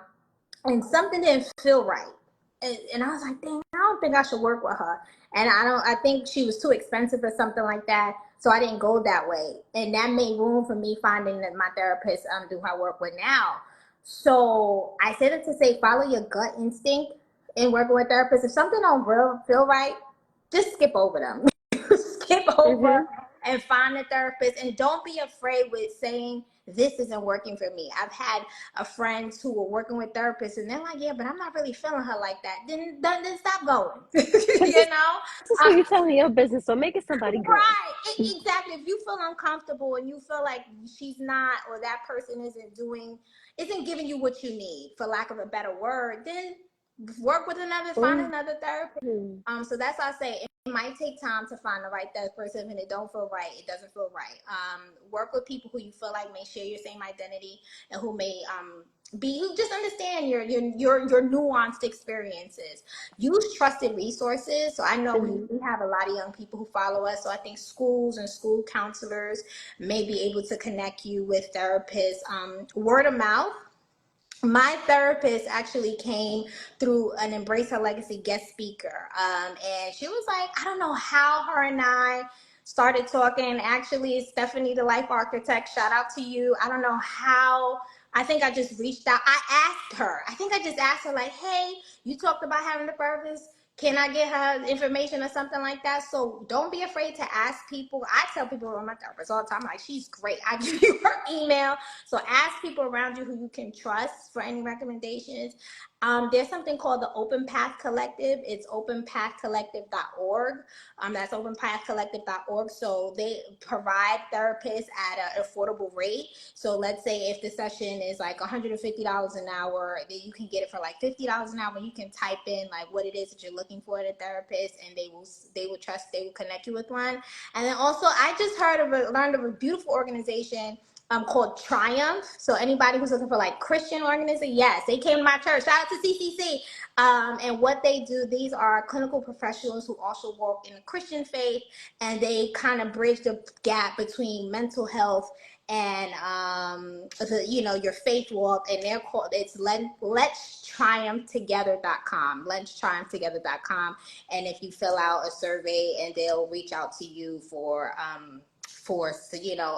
Speaker 2: and something didn't feel right. And I was like, dang, I don't think I should work with her. And I think she was too expensive or something like that. So I didn't go that way. And that made room for me finding that my therapist who I work with now. So I said it to say, follow your gut instinct in working with therapists. If something don't feel right, just skip over them. Skip over and find a therapist. And don't be afraid with saying, this isn't working for me. I've had friends who were working with therapists, and they're like, yeah, but I'm not really feeling her like that. Then stop going.
Speaker 1: Because
Speaker 2: You know?
Speaker 1: this is who you're telling your business, so make it somebody good.
Speaker 2: Right. Exactly. If you feel uncomfortable and you feel like she's not, or that person isn't giving you what you need, for lack of a better word, then find another therapist. So that's why I say it might take time to find the right therapist. If it don't feel right, it doesn't feel right. Work with people who you feel like may share your same identity, and who may who just understand your nuanced experiences. Use trusted resources. So I know we have a lot of young people who follow us. So I think schools and school counselors may be able to connect you with therapists. Word of mouth. My therapist actually came through an Embrace Her Legacy guest speaker. And she was like, I don't know how her and I started talking. Actually, Stephanie, the life architect, shout out to you. I don't know how. I think I just reached out. I think I just asked her, like, hey, you talked about having the therapist. Can I get her information or something like that? So don't be afraid to ask people. I tell people around my therapist all the time, like, she's great. I give you her email. So ask people around you who you can trust for any recommendations. There's something called the Open Path Collective. It's openpathcollective.org. That's openpathcollective.org. So they provide therapists at an affordable rate. So let's say if the session is like $150 an hour, then you can get it for like $50 an hour. You can type in like what it is that you're looking for at a therapist, and they will connect you with one. And then also, I just learned of a beautiful organization called Triumph. So anybody who's looking for like Christian organization, yes, they came to my church. Shout out to CCC. And what they do, these are clinical professionals who also work in the Christian faith, and they kind of bridge the gap between mental health and your faith walk, and they're called, it's let's triumph together.com, let's triumph together.com. And if you fill out a survey, and they'll reach out to you for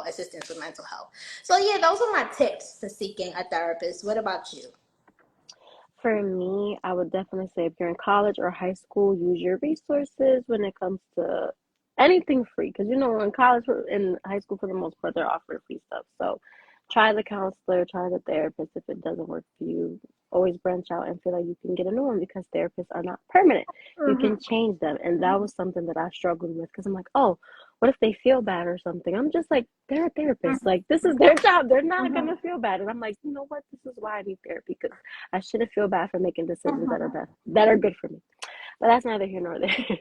Speaker 2: assistance with mental health. So yeah, those are my tips for seeking a therapist. What about you?
Speaker 1: For me, I would definitely say if you're in college or high school, use your resources when it comes to anything free. Because, in college, in high school, for the most part, they're offering free stuff. So try the counselor, try the therapist. If it doesn't work for you, always branch out and feel like you can get a new one, because therapists are not permanent. You
Speaker 2: Mm-hmm.
Speaker 1: can change them. And that was something that I struggled with, because I'm like, oh, what if they feel bad or something? I'm just like, they're a therapist. Like, this is their job. They're not going
Speaker 2: Mm-hmm.
Speaker 1: to feel bad. And I'm like, you know what? This is why I need therapy, because I shouldn't feel bad for making decisions that are good for me. But that's neither here nor there.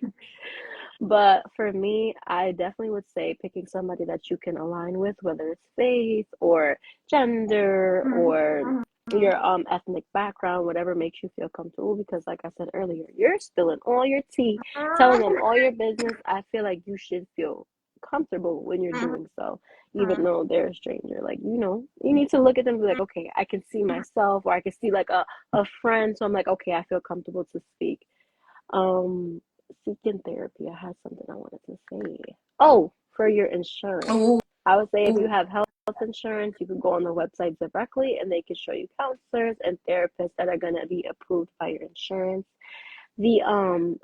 Speaker 1: But for me, I definitely would say picking somebody that you can align with, whether it's faith or gender or your ethnic background, whatever makes you feel comfortable. Because like I said earlier, you're spilling all your tea, telling them all your business. I feel like you should feel comfortable when you're doing so, even though they're a stranger. Like, you need to look at them and be like, okay, I can see myself, or I can see like a friend. So I'm like, okay, I feel comfortable to speak. Um, Seeking therapy. I had something I wanted to say. Oh, for your insurance.
Speaker 2: Ooh.
Speaker 1: I would say if you have health insurance, you can go on the website directly, and they can show you counselors and therapists that are going to be approved by your insurance. The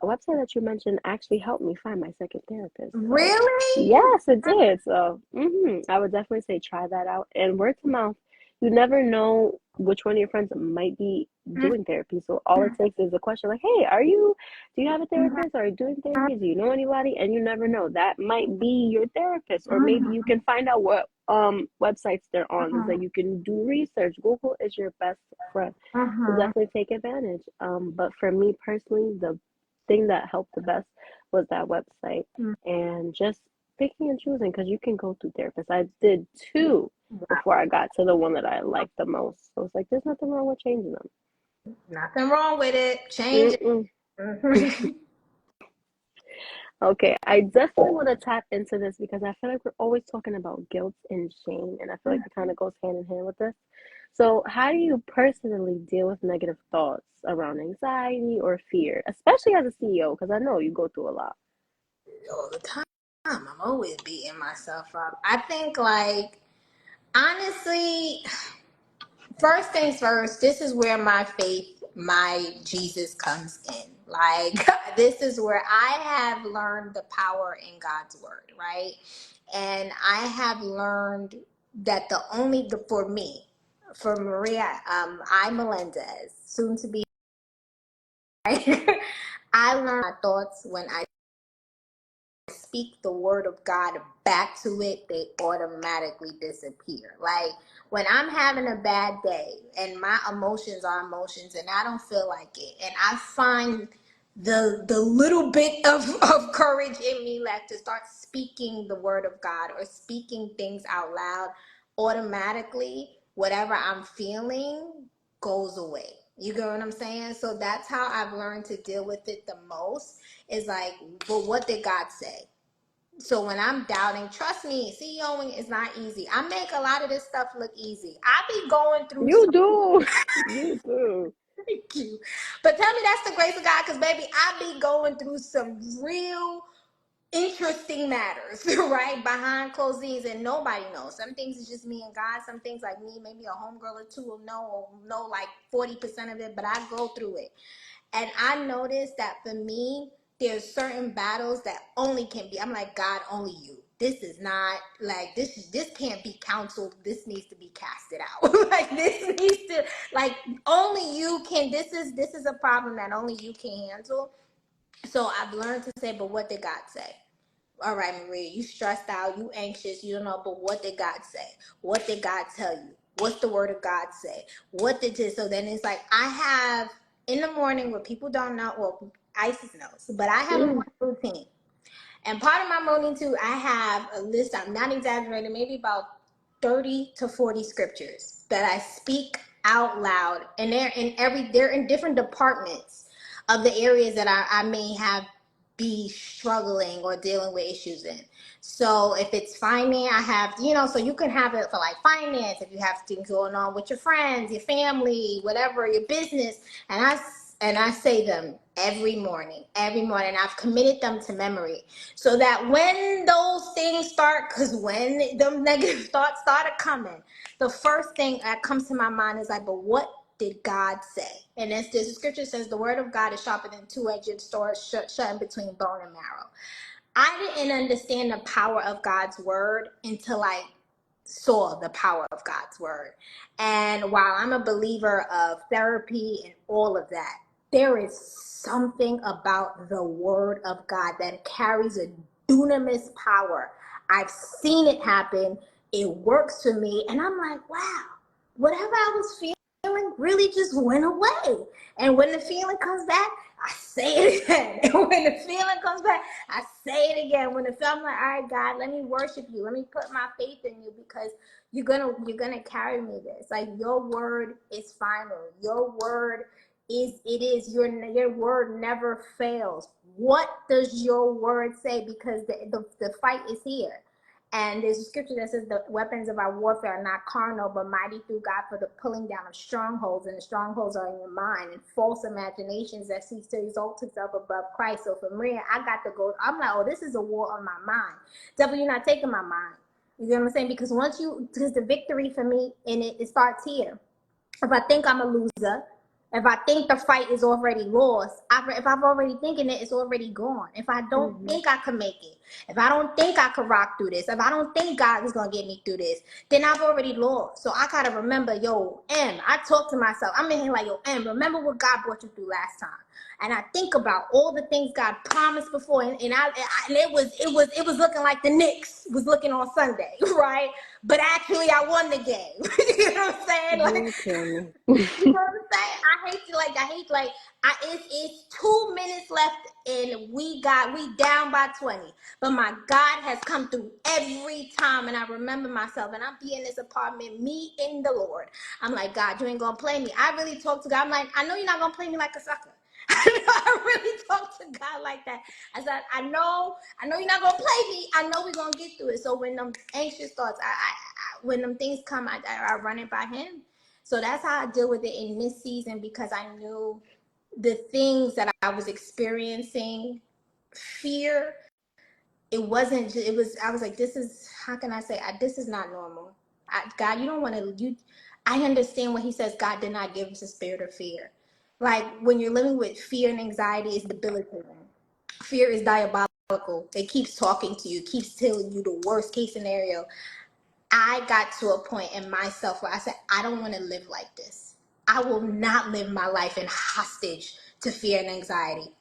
Speaker 1: website that you mentioned actually helped me find my second therapist. So
Speaker 2: Really?
Speaker 1: yes, it did. So I would definitely say try that out. And word to mouth, you never know which one of your friends might be doing therapy. So all it takes is a question like, "Hey, do you have a therapist? Are you doing therapy? Do you know anybody?" And you never know. That might be your therapist. Or maybe you can find out what websites they're on, so you can do research. Google is your best friend. So definitely take advantage. But for me personally, the thing that helped the best was that website, and just picking and choosing, because you can go through therapists. I did two before I got to the one that I liked the most. So it's like there's nothing wrong with changing them.
Speaker 2: Nothing wrong with it. Change
Speaker 1: Mm-mm.
Speaker 2: it.
Speaker 1: Okay, I definitely want to tap into this, because I feel like we're always talking about guilt and shame, and I feel like it kind of goes hand in hand with this. So, how do you personally deal with negative thoughts around anxiety or fear, especially as a CEO? Because I know you go through a lot.
Speaker 2: All the time. I'm always beating myself up. I think, like, honestly, first things first, this is where my faith, my Jesus comes in. Like, this is where I have learned the power in God's word, right? And I have learned that for me, for Maria, I Melendez, soon to be, I learned my thoughts when I speak the word of God back to it, they automatically disappear. Like, when I'm having a bad day and my emotions are emotions and I don't feel like it, and I find the little bit of courage in me left to start speaking the word of God or speaking things out loud, automatically whatever I'm feeling goes away. You get what I'm saying? So that's how I've learned to deal with it the most, is like, but what did God say? So when I'm doubting, trust me, CEOing is not easy. I make a lot of this stuff look easy. I be going through
Speaker 1: You
Speaker 2: some.
Speaker 1: do. You do.
Speaker 2: Thank you. But tell me that's the grace of God, because baby, I be going through some real interesting matters, right? Behind closed doors, and nobody knows. Some things is just me and God. Some things like me, maybe a homegirl or two will know like 40% of it, but I go through it. And I noticed that for me, there's certain battles that only can be, I'm like, God, only you. This is not like this can't be counseled. This needs to be casted out. Like, this needs to, like, only you can, this is a problem that only you can handle. So I've learned to say, but what did God say? All right, Maria, you stressed out, you anxious, you don't know, but what did God say? What did God tell you? What's the word of God say? What did this? So then it's like, I have in the morning, what people don't know, well, Isis knows, but I have a morning routine. And part of my morning too, I have a list, I'm not exaggerating, maybe about 30 to 40 scriptures that I speak out loud. And they're in different departments of the areas that I may have be struggling or dealing with issues in. So if it's finance, I have, so you can have it for like finance, if you have things going on with your friends, your family, whatever, your business. And I say them every morning. I've committed them to memory so that when those things start, because when the negative thoughts started coming, the first thing that comes to my mind is like, but what did God say? And as the scripture says, the word of God is sharper than two-edged sword, shut in between bone and marrow. I didn't understand the power of God's word until I saw the power of God's word. And while I'm a believer of therapy and all of that, there is something about the word of God that carries a dunamis power. I've seen it happen. It works for me. And I'm like, wow, whatever I was feeling really just went away. And when the feeling comes back, I say it again. And when the feeling comes back, I say it again. When the feeling, I'm like, all right, God, let me worship you. Let me put my faith in you, because you're gonna carry me this. Like, your word is final. Your word is your word never fails. What does your word say? Because the fight is here. And there's a scripture that says the weapons of our warfare are not carnal, but mighty through God for the pulling down of strongholds. And the strongholds are in your mind and false imaginations that seeks to exalt itself above Christ. So for me, I got to go. I'm like, oh, this is a war on my mind. Devil, you're not taking my mind. You know what I'm saying? Because because the victory for me in it starts here. If I think I'm a loser, if I think the fight is already lost, if I'm already thinking it, it's already gone. If I don't think I can make it, if I don't think I can rock through this, if I don't think God is going to get me through this, then I've already lost. So I got to remember, I talk to myself. I'm in here like, remember what God brought you through last time. And I think about all the things God promised before, and it was looking like the Knicks was looking on Sunday, right? But actually, I won the game. You know what I'm saying? Like,
Speaker 1: You kill me.
Speaker 2: you know what I'm saying? It's 2 minutes left and we down by 20. But my God has come through every time. And I remember myself, and I'm in this apartment, me in the Lord. I'm like, God, you ain't gonna play me. I really talk to God. I'm like, I know you're not gonna play me like a sucker. I really talk to God like that. I said, I know you're not gonna play me. I know we're gonna get through it. So when them anxious thoughts, when them things come, I run it by Him. So that's how I deal with it in this season, because I knew the things that I was experiencing, fear. It wasn't. It was. I was like, this is. How can I say? This is not normal. God, you don't want to. I understand when He says God did not give us a spirit of fear. Like, when you're living with fear and anxiety, it's debilitating. Fear is diabolical. It keeps talking to you, keeps telling you the worst case scenario. I got to a point in myself where I said, I don't want to live like this. I will not live my life in hostage to fear and anxiety.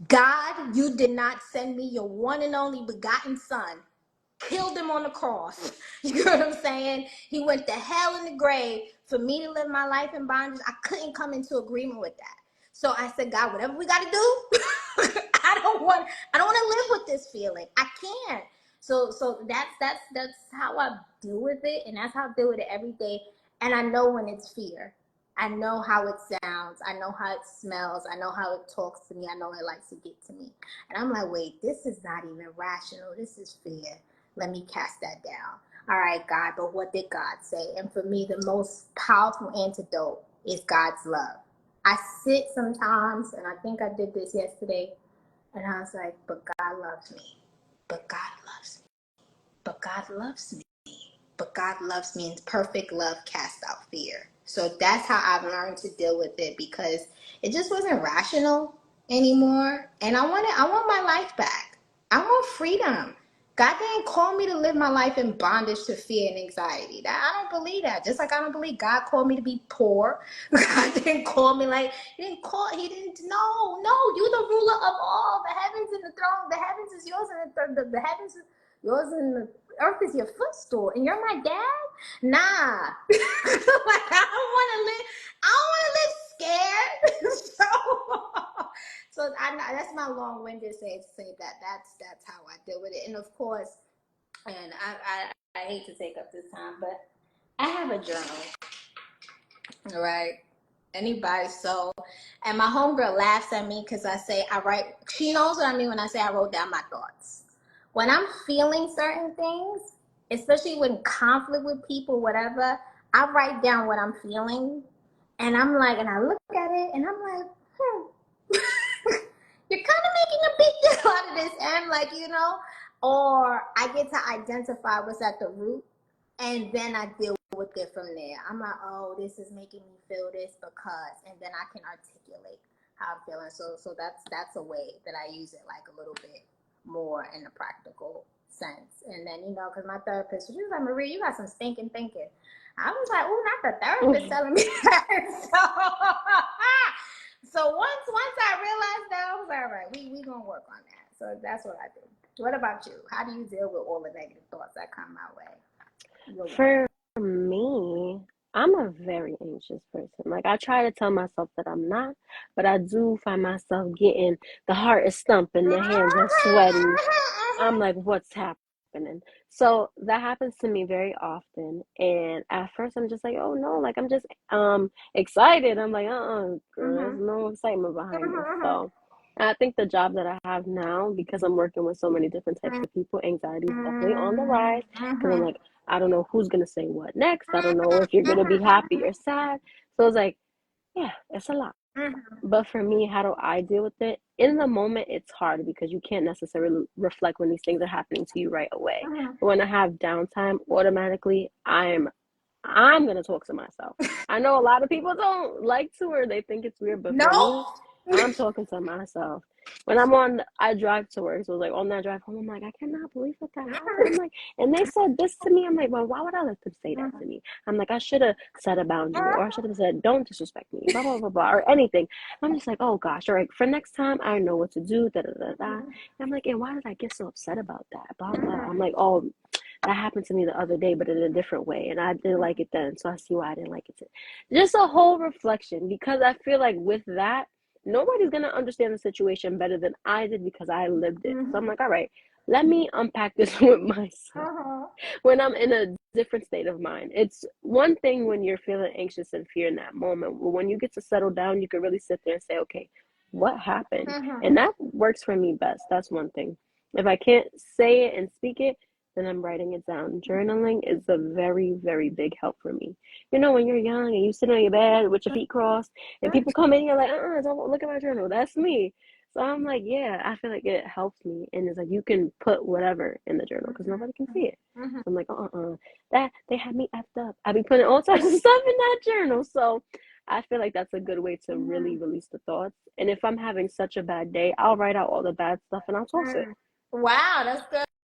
Speaker 2: God, you did not send me your one and only begotten son, killed him on the cross. You know what I'm saying? He went to hell in the grave for me to live my life in bondage. I couldn't come into agreement with that. So I said, God, whatever we got to do, I don't want to live with this feeling. I can't. So that's how I deal with it, and that's how I deal with it every day. And I know when it's fear. I know how it sounds. I know how it smells. I know how it talks to me. I know it likes to get to me. And I'm like, wait, this is not even rational. This is fear. Let me cast that down. All right, God, but what did God say? And for me, the most powerful antidote is God's love. I sit sometimes, and I think I did this yesterday, and I was like, but God loves me. But God loves me. But God loves me. But God loves me, and perfect love casts out fear. So that's how I've learned to deal with it, because it just wasn't rational anymore. And I want my life back. I want freedom. God didn't call me to live my life in bondage to fear and anxiety. I don't believe that. Just like I don't believe God called me to be poor. God didn't call me He didn't, no, you're the ruler of all the heavens and the throne. The heavens is yours, and the heavens is yours, and the earth is your footstool, and you're my dad? Nah. Like, I don't want to live scared. So that's my long-winded say that that's how I deal with it. And of course, and I hate to take up this time, but I have a journal. All right. anybody. So, and my homegirl laughs at me because I say I write. She knows what I mean when I say I wrote down my thoughts. When I'm feeling certain things, especially when conflict with people, whatever, I write down what I'm feeling, and I'm like, and I look at it, and I'm like, you're kind of making a big deal out of this, and like, or I get to identify what's at the root, and then I deal with it from there. I'm like, oh, this is making me feel this because, and then I can articulate how I'm feeling. So that's a way that I use it, like a little bit more in a practical sense. And then, because my therapist, she was like, Marie, you got some stinking thinking. I was like, oh, not the therapist telling me that. So once I realized that, I was like, all right, we gonna work on that. So that's what I do. What about you? How do you deal with all the negative thoughts that come my way?
Speaker 1: For me, I'm a very anxious person. Like, I try to tell myself that I'm not, but I do find myself getting, the heart is stumping, the hands are sweaty. I'm like, what's happening? So that happens to me very often. And at first I'm just like, oh no, like I'm just excited. I'm like, girl, there's no excitement behind this. So I think the job that I have now, because I'm working with so many different types of people, anxiety is definitely on the rise. Because I'm like, I don't know who's gonna say what next. I don't know if you're gonna be happy or sad. So it's like, yeah, it's a lot. But for me, how do I deal with it? In the moment, it's hard because you can't necessarily reflect when these things are happening to you right away. But when I have downtime, automatically I'm gonna talk to myself. I know a lot of people don't like to, or they think it's weird, but for me, I'm talking to myself. When I drive to work, so like on that drive home, I'm like, I cannot believe that happened. I'm like, and they said this to me. I'm like, well, why would I let them say that to me? I'm like, I should have set a boundary, or I should have said, don't disrespect me, blah blah blah blah, or anything. I'm just like, oh gosh, all right, for next time, I know what to do. Da da da da. And I'm like, and why did I get so upset about that? Blah blah. I'm like, oh, that happened to me the other day, but in a different way, and I didn't like it then, so I see why I didn't like it today. Just a whole reflection, because I feel like with that, nobody's gonna understand the situation better than I did because I lived it. So I'm like, all right, let me unpack this with myself when I'm in a different state of mind. It's one thing when you're feeling anxious and fear in that moment. When you get to settle down, you can really sit there and say, okay, what happened? And that works for me best. That's one thing. If I can't say it and speak it, then I'm writing it down. Journaling is a very, very big help for me. When you're young and you sit on your bed with your feet crossed and people come in, you're like, don't look at my journal. That's me. So I'm like, yeah, I feel like it helps me. And it's like, you can put whatever in the journal because nobody can see it. So I'm like, that they had me effed up. I be putting all types of stuff in that journal. So I feel like that's a good way to really release the thoughts. And if I'm having such a bad day, I'll write out all the bad stuff and I'll toss it.
Speaker 2: Wow, that's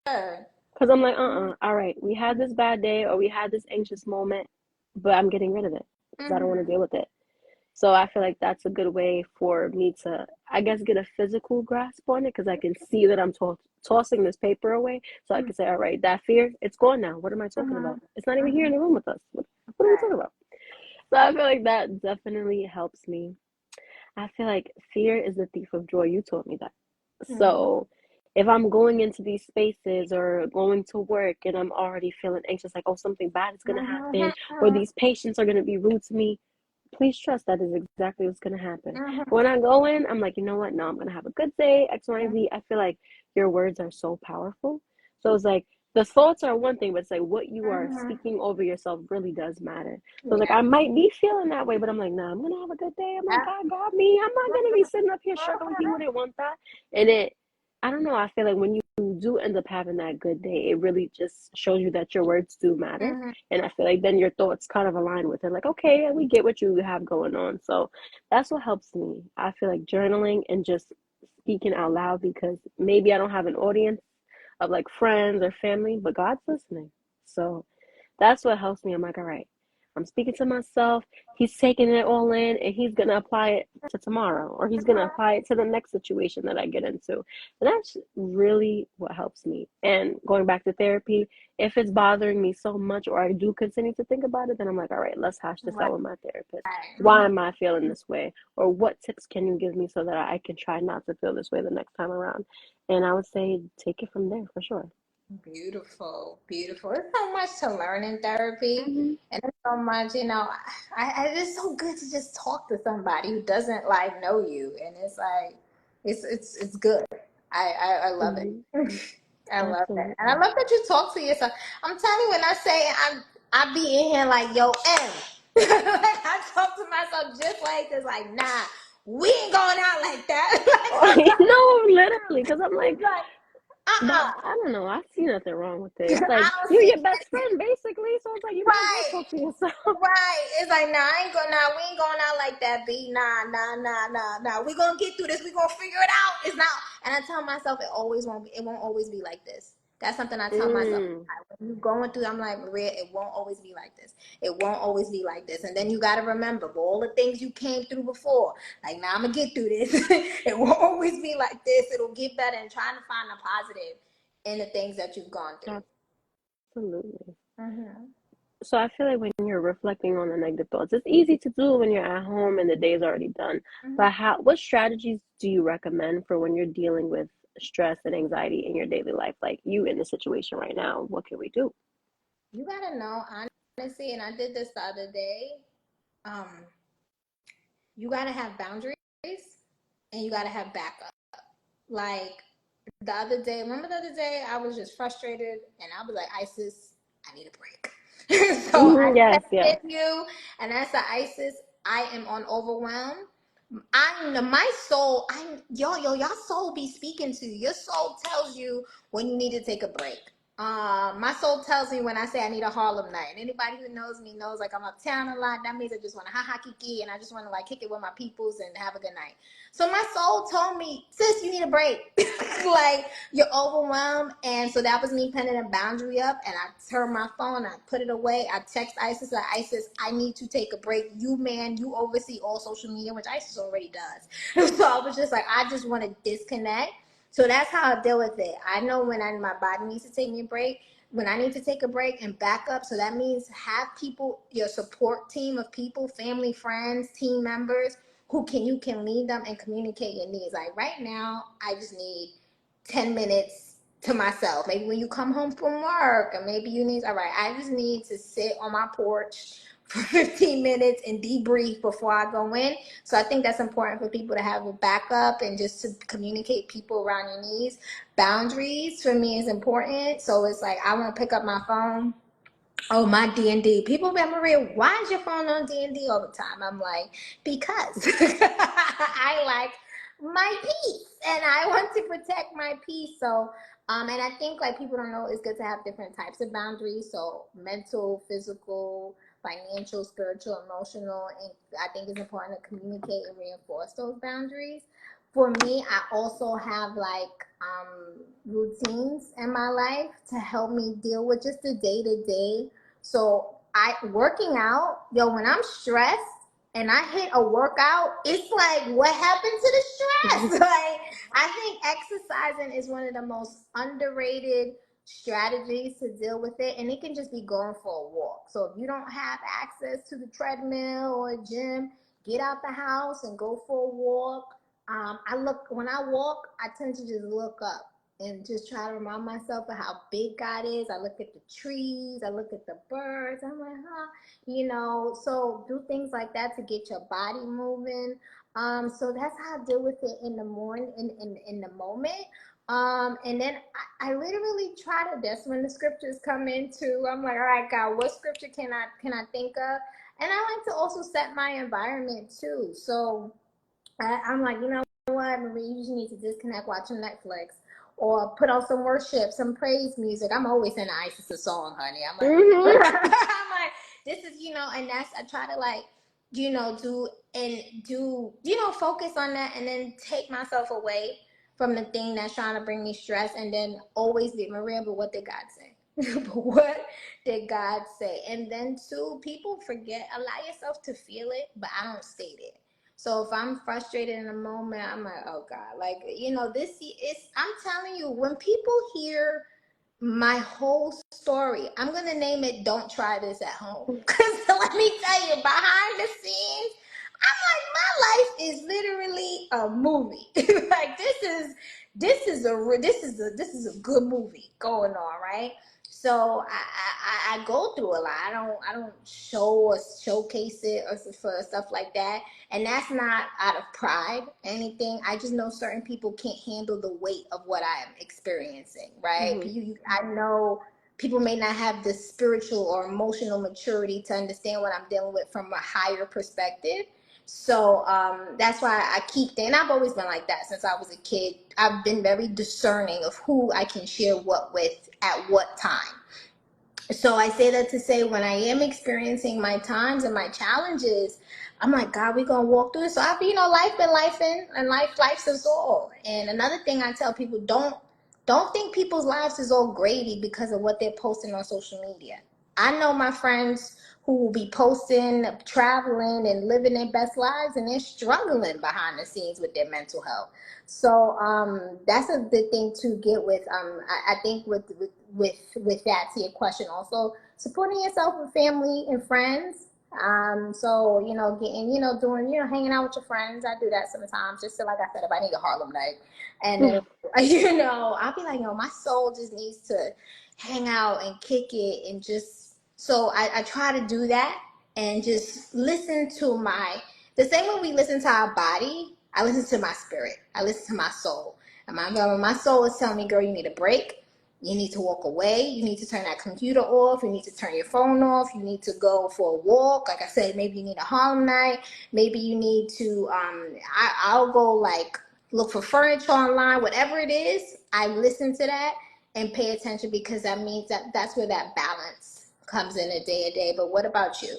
Speaker 2: good.
Speaker 1: Because I'm like, all right, we had this bad day or we had this anxious moment, but I'm getting rid of it because I don't want to deal with it. So I feel like that's a good way for me to, I guess, get a physical grasp on it because I can see that I'm tossing this paper away. So I can say, all right, that fear, it's gone now. What am I talking about? It's not even here in the room with us. What are we talking about? So I feel like that definitely helps me. I feel like fear is the thief of joy. You taught me that. So if I'm going into these spaces or going to work and I'm already feeling anxious, like, oh, something bad is going to happen, or these patients are going to be rude to me, please trust that is exactly what's going to happen. When I go in, I'm like, you know what? No, I'm going to have a good day, X, Y, and Z. I feel like your words are so powerful. So it's like, the thoughts are one thing, but it's like what you are speaking over yourself really does matter. So like, I might be feeling that way, but I'm like, nah, I'm going to have a good day. I'm like, God got me. I'm not going to be sitting up here struggling. He wouldn't want that. And I don't know, I feel like when you do end up having that good day, it really just shows you that your words do matter. And I feel like then your thoughts kind of align with it. Like, okay, we get what you have going on. So that's what helps me. I feel like journaling and just speaking out loud, because maybe I don't have an audience of like friends or family, but God's listening. So that's what helps me. I'm like, all right, I'm speaking to myself. He's taking it all in and he's going to apply it to tomorrow, or he's going to apply it to the next situation that I get into. And that's really what helps me. And going back to therapy, if it's bothering me so much or I do continue to think about it, then I'm like, all right, let's hash this out with my therapist. Why am I feeling this way? Or what tips can you give me so that I can try not to feel this way the next time around? And I would say take it from there for sure.
Speaker 2: Beautiful. There's so much to learn in therapy, and there's so much. It's so good to just talk to somebody who doesn't like know you, and it's like it's good. I love it.
Speaker 1: Hmm.
Speaker 2: I love that, and I
Speaker 1: Absolutely.
Speaker 2: love that you talk to yourself. I'm telling you, when I say I be in here like yo M, like I talk to myself just like this, like nah, we ain't going out like that.
Speaker 1: No, literally, because I'm
Speaker 2: It's
Speaker 1: like,
Speaker 2: like
Speaker 1: but
Speaker 2: uh-uh.
Speaker 1: I don't know. I see nothing wrong with it. It's like
Speaker 2: I don't
Speaker 1: you're
Speaker 2: see
Speaker 1: your best friend, basically. So it's like you might as well
Speaker 2: right.
Speaker 1: talk to yourself.
Speaker 2: Right. It's like, nah, I ain't going nah, we ain't going out like that, B. Nah. We gonna get through this. We gonna figure it out. It's not and I tell myself it won't always be like this. That's something I tell myself.
Speaker 1: Mm,
Speaker 2: When you're going through, I'm like, Maria, it won't always be like this. It won't always be like this. And then you gotta remember all the things you came through before. Like, now I'm gonna get through this. It won't always be like this. It'll get better and trying to find a positive in the things that you've gone through.
Speaker 1: absolutely.
Speaker 2: Mm-hmm.
Speaker 1: So I feel like when you're reflecting on the negative thoughts, it's easy to do when you're at home and the day's already done.
Speaker 2: Mm-hmm.
Speaker 1: But what strategies do you recommend for when you're dealing with stress and anxiety in your daily life? Like you in the situation right now, what can we do?
Speaker 2: You gotta know, honestly, and I did this the other day. Um, you gotta have boundaries and you gotta have backup. Like the other day, remember the other day I was just frustrated and I was like, Isis, I need a break. So I
Speaker 1: Yes, yes.
Speaker 2: texted you and I said, Isis, I am on overwhelm. I my soul, y'all soul be speaking to you. Your soul tells you when you need to take a break. My soul tells me when I say I need a Harlem night. And anybody who knows me knows like I'm uptown a lot. That means I just want to ha ha kiki and I just want to like kick it with my peoples and have a good night. So my soul told me, sis, you need a break. Like you're overwhelmed. And so that was me putting a boundary up. And I turned my phone, I put it away. I text Isis, like, Isis, I need to take a break. You, man, you oversee all social media, which Isis already does. So I was just like, I just want to disconnect. So that's how I deal with it. I know when my body needs to take me a break, when I need to take a break and back up. So that means have people, your support team of people, family, friends, team members you can lead them and communicate your needs. Like right now, I just need 10 minutes to myself. Maybe when you come home from work, or maybe you need, all right, I just need to sit on my porch for 15 minutes and debrief before I go in. So I think that's important for people to have a backup and just to communicate people around your needs. Boundaries for me is important. So it's like I won't pick up my phone. Oh, my D&D. People be, Maria, why is your phone on D&D all the time? I'm like, because I like my peace and I want to protect my peace. So, and I think like people don't know it's good to have different types of boundaries. So mental, physical, financial, spiritual, emotional. And I think it's important to communicate and reinforce those boundaries. For me, I also have like routines in my life to help me deal with just the day to day. So I working out, yo, when I'm stressed and I hit a workout, it's like what happened to the stress? Like I think exercising is one of the most underrated strategies to deal with it, and it can just be going for a walk. So if you don't have access to the treadmill or a gym, get out the house and go for a walk. When I walk, I tend to just look up and just try to remind myself of how big God is. I look at the trees, I look at the birds. I'm like, so do things like that to get your body moving. So that's how I deal with it in the morning, in the moment. And then I literally try to. That's when the scriptures come in too. I'm like, all right, God, what scripture can I think of? And I like to also set my environment too. So I'm like, you know what, Marie, you just need to disconnect, watch some Netflix, or put on some worship, some praise music. I'm always in Isis a song, honey. I'm like,
Speaker 1: Hmm.
Speaker 2: I'm like, this is, and that's I try to like, focus on that, and then take myself away from the thing that's trying to bring me stress, and then always be Maria. But what did God say? But what did God say? And then two, people forget. Allow yourself to feel it, but I don't state it. So if I'm frustrated in a moment, I'm like, oh God, like, this is, I'm telling you, when people hear my whole story, I'm going to name it, Don't Try This at Home. Because let me tell you, behind the scenes, I'm like, my life is literally a movie. Like this is a good movie going on, right? So I go through a lot. I don't show or showcase it or for stuff like that. And that's not out of pride or anything. I just know certain people can't handle the weight of what I am experiencing, right?
Speaker 1: Mm-hmm.
Speaker 2: I know people may not have the spiritual or emotional maturity to understand what I'm dealing with from a higher perspective. So that's why I keep and I've always been like that since I was a kid. I've been very discerning of who I can share what with at what time. So I say that to say when I am experiencing my times and my challenges, I'm like, God, we're gonna walk through it. So I, life been life in and life's us all. And another thing I tell people, don't think people's lives is all gravy because of what they're posting on social media. I know my friends who will be posting, traveling, and living their best lives, and they're struggling behind the scenes with their mental health. So that's a good thing to get with. I think with that to your question, also supporting yourself with family and friends. So getting doing hanging out with your friends. I do that sometimes. Just like I said, if I need a Harlem night, and then I'll be like, my soul just needs to hang out and kick it and just. So I try to do that and just listen to the same way we listen to our body. I listen to my spirit. I listen to my soul. And my soul is telling me, girl, you need a break. You need to walk away. You need to turn that computer off. You need to turn your phone off. You need to go for a walk. Like I said, maybe you need a Harlem night. Maybe you need to, I'll go like look for furniture online, whatever it is. I listen to that and pay attention because that means that's where that balance comes in a day. But what about you?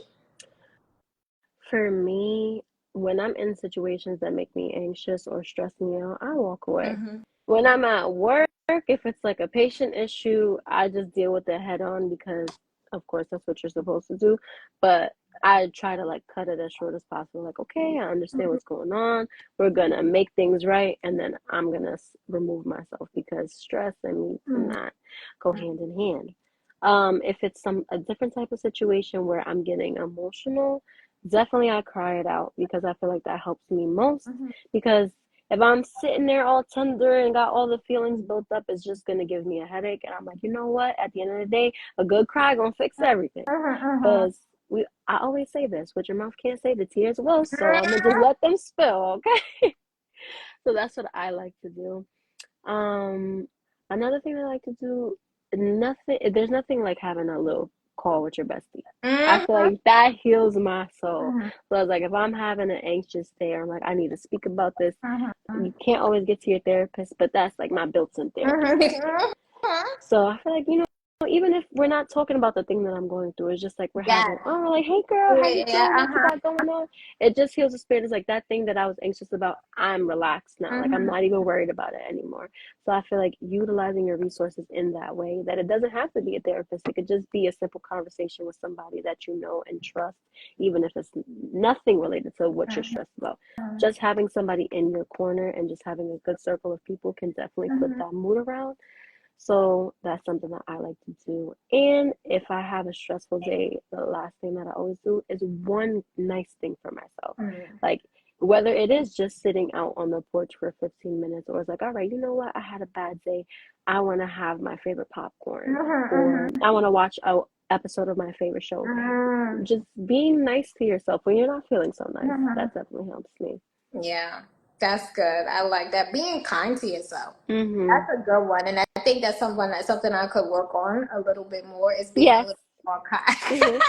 Speaker 1: For me, when I'm in situations that make me anxious or stress me out, I walk away.
Speaker 2: Mm-hmm.
Speaker 1: When I'm at work, if it's like a patient issue, I just deal with it head on because, of course, that's what you're supposed to do. But I try to like cut it as short as possible. Like, okay, I understand what's going on. We're gonna make things right, and then I'm gonna remove myself because stress and me cannot go hand in hand. If it's a different type of situation where I'm getting emotional, definitely I cry it out because I feel like that helps me most.
Speaker 2: Mm-hmm.
Speaker 1: Because if I'm sitting there all tender and got all the feelings built up, it's just gonna give me a headache. And I'm like, you know what? At the end of the day, a good cry gonna fix everything.
Speaker 2: Mm-hmm.
Speaker 1: Because I always say this: what your mouth can't say, the tears will. So I'm gonna just let them spill, okay? So that's what I like to do. Um, Another thing I like to do, nothing. There's nothing like having a little call with your bestie. I feel
Speaker 2: Mm-hmm.
Speaker 1: like that heals my soul.
Speaker 2: Mm-hmm.
Speaker 1: So I was like, if I'm having an anxious day, or I'm like, I need to speak about this.
Speaker 2: Mm-hmm.
Speaker 1: You can't always get to your therapist, but that's like my built-in therapist.
Speaker 2: Mm-hmm.
Speaker 1: So I feel like, even if we're not talking about the thing that I'm going through, it's just like we're
Speaker 2: Yeah.
Speaker 1: having, oh, like, hey girl, how you
Speaker 2: Yeah.
Speaker 1: doing? What you
Speaker 2: Uh-huh.
Speaker 1: got going on? It just heals the spirit. It's like that thing that I was anxious about, I'm relaxed now. Like I'm
Speaker 2: Mm-hmm.
Speaker 1: not even worried about it anymore. So I feel like utilizing your resources in that way, that it doesn't have to be a therapist. It could just be a simple conversation with somebody that you know and trust, even if it's nothing related to what you're stressed about. Just having somebody in your corner and just having a good circle of people can definitely flip
Speaker 2: Mm-hmm.
Speaker 1: that mood around. So that's something that I like to do. And if I have a stressful day, the last thing that I always do is one nice thing for myself.
Speaker 2: Mm-hmm.
Speaker 1: Like whether it is just sitting out on the porch for 15 minutes, or it's like, all right, you know what? I had a bad day. I want to have my favorite popcorn, or
Speaker 2: Mm-hmm.
Speaker 1: I want to watch a episode of my favorite show.
Speaker 2: Mm-hmm.
Speaker 1: Just being nice to yourself when you're not feeling so nice.
Speaker 2: Mm-hmm.
Speaker 1: That definitely helps me.
Speaker 2: Yeah, that's good. I like that. Being kind to yourself.
Speaker 1: Mm-hmm.
Speaker 2: That's a good one. And I think that's something I could work on a little bit more is being a
Speaker 1: Yes.
Speaker 2: little more kind.
Speaker 1: Mm-hmm.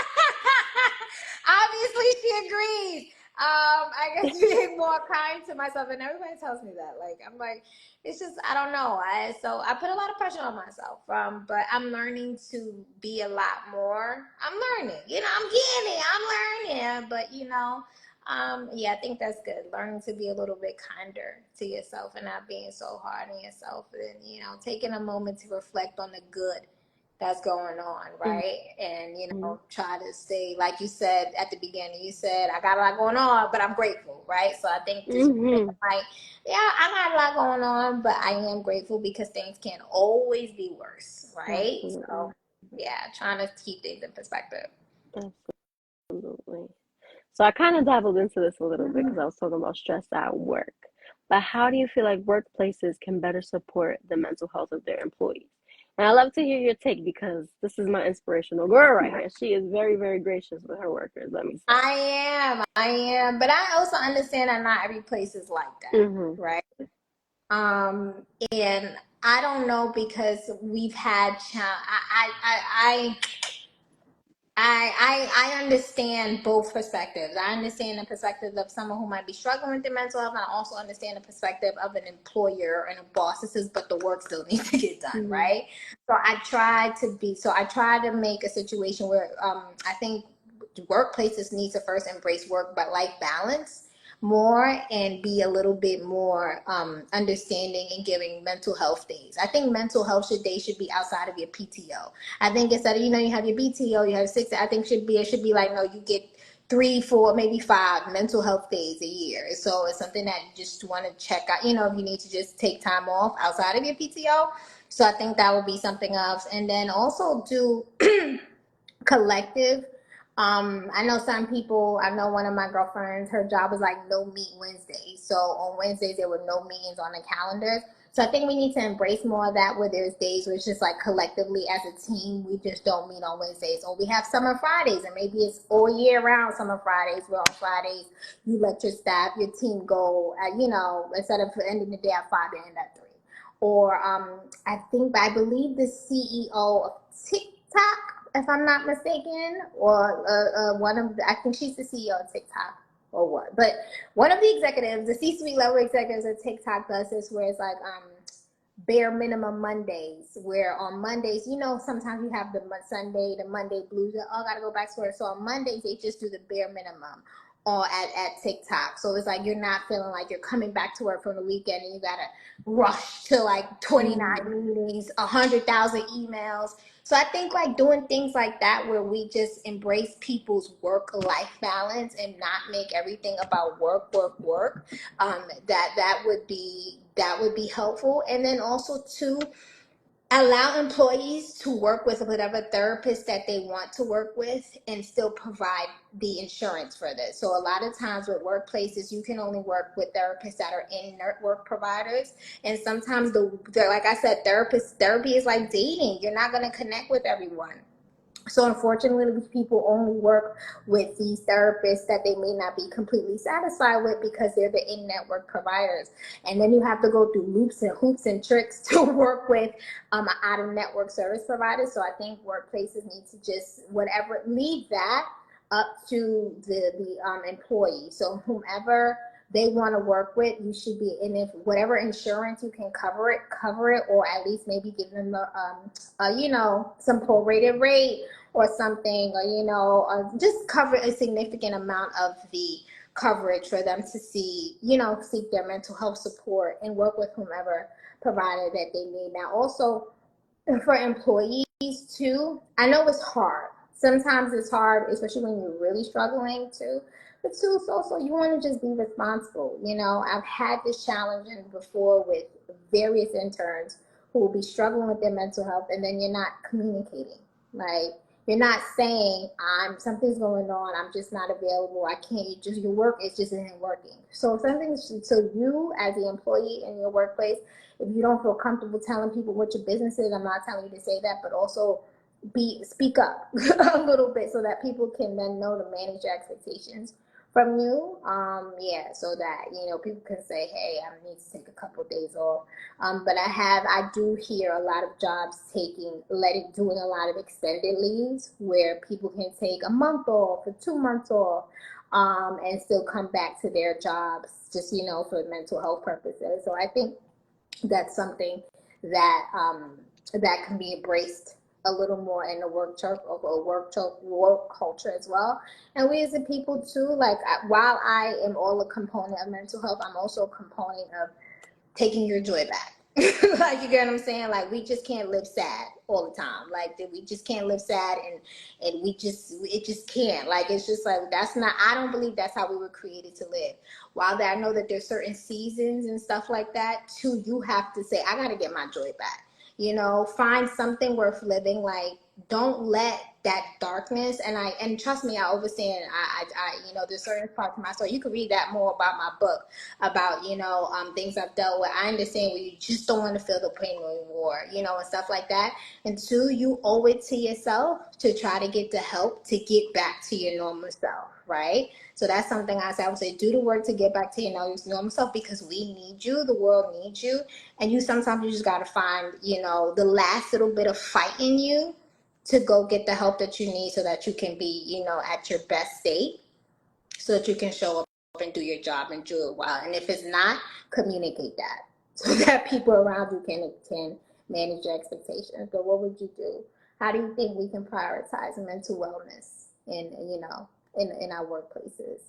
Speaker 2: Obviously, she agrees. I guess being more kind to myself, and everybody tells me that. Like, I'm like, it's just I don't know. So I put a lot of pressure on myself. But I'm learning to be a lot more. I'm learning. I'm getting it. I'm learning. But yeah, I think that's good. Learning to be a little bit kinder to yourself and not being so hard on yourself, and taking a moment to reflect on the good that's going on, right? And
Speaker 1: Mm-hmm.
Speaker 2: try to stay, like you said at the beginning. You said I got a lot going on, but I'm grateful, right? So I think this
Speaker 1: Mm-hmm.
Speaker 2: like, yeah, I got a lot going on, but I am grateful because things can always be worse, right?
Speaker 1: Absolutely.
Speaker 2: So yeah, trying to keep things in perspective.
Speaker 1: Absolutely. So I kind of dabbled into this a little bit
Speaker 2: Mhm.
Speaker 1: because I was talking about stress at work. But how do you feel like workplaces can better support the mental health of their employees? And I love to hear your take because this is my inspirational girl right here. She is very, very gracious with her workers, let me say.
Speaker 2: I am, but I also understand that not every place is like that,
Speaker 1: Mm-hmm.
Speaker 2: right? Um, and I don't know because we've had I understand both perspectives. I understand the perspective of someone who might be struggling with their mental health, and I also understand the perspective of an employer and a boss that says, but the work still needs to get done,
Speaker 1: Mm-hmm.
Speaker 2: right? So I try to make a situation where I think workplaces need to first embrace work but life balance more and be a little bit more understanding and giving mental health days. I think mental health days should be outside of your PTO. I think instead of, you have your BTO, you have 6, I think it should be like, no, you get 3, 4, maybe 5 mental health days a year. So it's something that you just want to check out, if you need to just take time off outside of your PTO. So I think that would be something else. And then also do collective. I know some people, I know one of my girlfriends, her job was like no meet Wednesdays. So on Wednesdays, there were no meetings on the calendars. So I think we need to embrace more of that where there's days where it's just like collectively as a team, we just don't meet on Wednesdays. Or we have summer Fridays and maybe it's all year round summer Fridays where on Fridays you let your staff, your team go, instead of ending the day at 5, they end at 3. Or I believe the CEO of TikTok, if I'm not mistaken, or I think she's the CEO of TikTok or what. But one of the executives, the C-suite level executives at TikTok does this where it's like bare minimum Mondays, where on Mondays, sometimes you have the Monday blues, oh, gotta go back to work. So on Mondays, they just do the bare minimum at TikTok. So it's like you're not feeling like you're coming back to work from the weekend and you gotta rush to like 29 meetings, 100,000 emails. So I think like doing things like that where we just embrace people's work-life balance and not make everything about work, work, work. That would be helpful. And then also too, allow employees to work with whatever therapist that they want to work with and still provide the insurance for this. So a lot of times with workplaces, you can only work with therapists that are in network providers. And sometimes like I said, therapy is like dating. You're not going to connect with everyone. So unfortunately, people only work with these therapists that they may not be completely satisfied with because they're the in-network providers. And then you have to go through loops and hoops and tricks to work with out-of-network service providers. So I think workplaces need to just leave that up to the employee. So whomever they want to work with, you should be, and if whatever insurance you can cover it, or at least maybe give them some prorated rate or something, or just cover a significant amount of the coverage for them to seek their mental health support and work with whomever provider that they need. Now, also for employees too, I know it's hard. Sometimes it's hard, especially when you're really struggling too. But too, it's also you want to just be responsible. I've had this challenge before with various interns who will be struggling with their mental health, and then you're not communicating. Like you're not saying something's going on. I'm just not available. I can't. Your work is just isn't working. So you as the employee in your workplace, if you don't feel comfortable telling people what your business is, I'm not telling you to say that, but also speak up a little bit so that people can then know to manage your expectations from you. So that people can say, hey, I need to take a couple of days off. But I do hear a lot of jobs doing a lot of extended leaves where people can take a month off or 2 months off. And still come back to their jobs just for mental health purposes. So I think that's something that can be embraced a little more in the work culture as well. And we as a people too, like while I am all a component of mental health, I'm also a component of taking your joy back. Like, you get what I'm saying? Like, we just can't live sad all the time. Like, we just can't live sad, and it just can't. Like, it's just like, I don't believe that's how we were created to live. While I know that there's certain seasons and stuff like that too, you have to say, I got to get my joy back. Find something worth living. Like, don't let that darkness. And trust me, I understand. There's certain parts of my story. You can read that more about my book about, things I've dealt with. I understand where you just don't want to feel the pain anymore, and stuff like that. And two, you owe it to yourself to try to get the help to get back to your normal self, right? So that's something I would say, do the work to get back to your normal self, because we need you, the world needs you, and sometimes you just got to find, the last little bit of fight in you to go get the help that you need so that you can be, at your best state, so that you can show up and do your job and do it well. And if it's not, communicate that so that people around you can manage your expectations. But what would you do? How do you think we can prioritize mental wellness in our workplaces?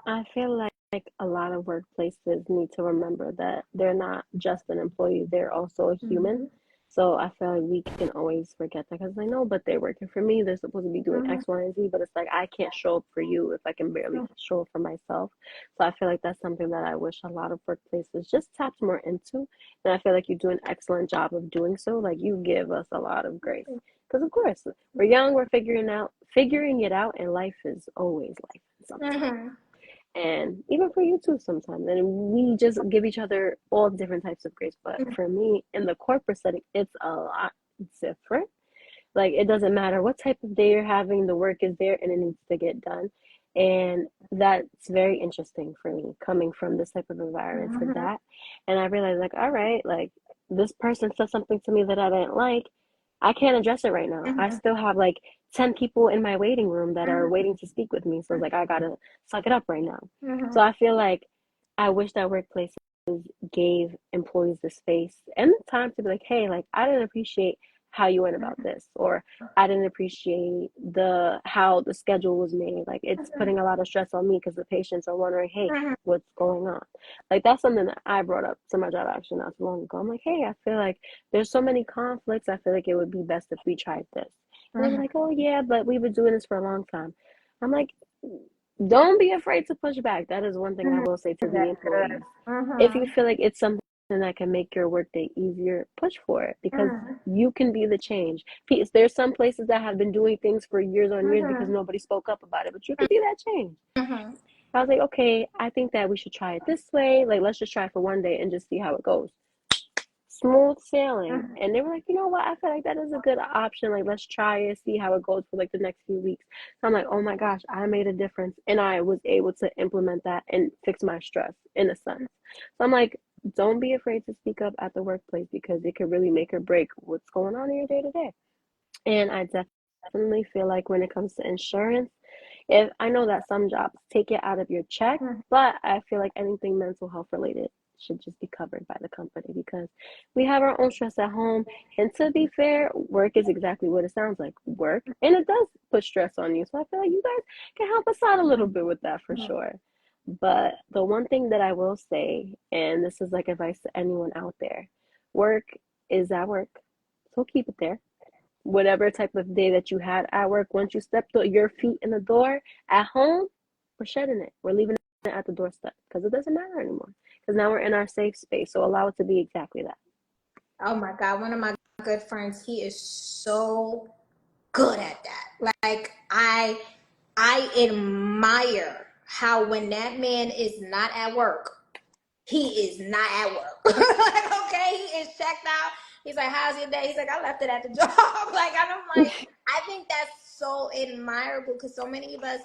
Speaker 1: I feel like a lot of workplaces need to remember that they're not just an employee, they're also a human.
Speaker 2: Mm-hmm.
Speaker 1: So I feel like we can always forget that because I know, but they're working for me. They're supposed to be doing
Speaker 2: Mm-hmm.
Speaker 1: X, Y, and Z, but it's like I can't show up for you if I can barely show up for myself. So I feel like that's something that I wish a lot of workplaces just tapped more into. And I feel like you do an excellent job of doing so. Like you give us a lot of grace. Because of course, we're young, we're figuring it out, and life is always life sometimes.
Speaker 2: Mm-hmm.
Speaker 1: And even for you too sometimes. And we just give each other all different types of grace. But for me, in the corporate setting, it's a lot different. Like it doesn't matter what type of day you're having, the work is there and it needs to get done. And that's very interesting for me coming from this type of environment to
Speaker 2: Mm-hmm.
Speaker 1: that. And I realized like, all right, like this person said something to me that I didn't like. I can't address it right now. I
Speaker 2: Mm-hmm.
Speaker 1: still have like 10 people in my waiting room that are waiting to speak with me. So it's like I gotta suck it up right now.
Speaker 2: Mm-hmm.
Speaker 1: So I feel like I wish that workplaces gave employees the space and the time to be like, hey, like I didn't appreciate how you went about this, or I didn't appreciate the how the schedule was made. Like it's putting a lot of stress on me because the patients are wondering, hey,
Speaker 2: Mm-hmm.
Speaker 1: what's going on? Like that's something that I brought up to my job actually not too long ago. I'm like, hey, I feel like there's so many conflicts. I feel like it would be best if we tried this. And they were
Speaker 2: Mm-hmm.
Speaker 1: like, oh yeah, but we've been doing this for a long time. I'm like, don't be afraid to push back. That is one thing I will say to the
Speaker 2: That's good.
Speaker 1: employees. If you
Speaker 2: Mm-hmm.
Speaker 1: feel like it's something that can make your workday easier, push for it because
Speaker 2: Mm-hmm.
Speaker 1: you can be the change. There's some places that have been doing things for years on years because
Speaker 2: Mm-hmm.
Speaker 1: nobody spoke up about it, but you can be that change.
Speaker 2: Mm-hmm.
Speaker 1: I was like, okay, I think that we should try it this way. Like, let's just try it for one day and just see how it goes. Smooth sailing.
Speaker 2: Mm-hmm.
Speaker 1: And they were like, you know what? I feel like that is a good option. Like, let's try it, see how it goes for like the next few weeks. So I'm like, oh my gosh, I made a difference. And I was able to implement that and fix my stress in a sense. So I'm like, don't be afraid to speak up at the workplace because it could really make or break what's going on in your day to day. And I definitely feel like when it comes to insurance, if I know that some jobs take it out of your check, but I feel like anything mental health related should just be covered by the company because we have our own stress at home. And to be fair, work is exactly what it sounds like, work, and it does put stress on you. So I feel like you guys can help us out a little bit with that for sure. But the one thing that I will say, and this is like advice to anyone out there, work is at work. So keep it there whatever type of day that you had at work, once you stepped your feet in the door at home, we're shedding it. We're leaving it at the doorstep because it doesn't matter anymore. Because now we're in our safe space. So allow it to be exactly that.
Speaker 2: Oh my God, one of my good friends, he is so good at that. Like I admire how when that man is not at work, he is not at work. Like, okay, he is checked out. He's like, how's your day? He's like, I left it at the job. Like, and I'm like, I think that's so admirable because so many of us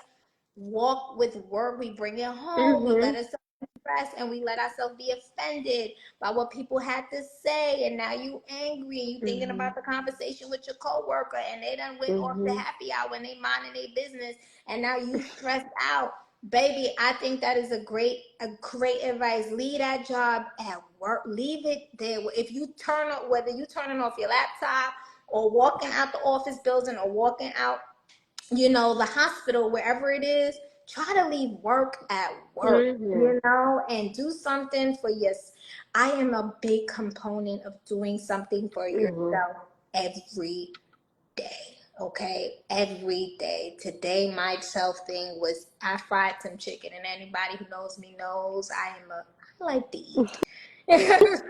Speaker 2: walk with work. We bring it home. We let
Speaker 1: Mm-hmm.
Speaker 2: ourselves stress and we let ourselves be offended by what people had to say. And now you angry and you thinking
Speaker 1: Mm-hmm.
Speaker 2: about the conversation with your coworker and they done went off the
Speaker 1: Mm-hmm.
Speaker 2: happy hour and they minding their business and now you stressed out. Baby, I think that is a great advice. Leave that job at work. Leave it there. If you whether you turning off your laptop or walking out the office building or walking out, the hospital, wherever it is, try to leave work at work,
Speaker 1: Mm-hmm.
Speaker 2: and do something for your. I am a big component of doing something for
Speaker 1: Mm-hmm.
Speaker 2: yourself every day. Okay, every day. Today, my self thing was I fried some chicken, and anybody who knows me knows I like to eat.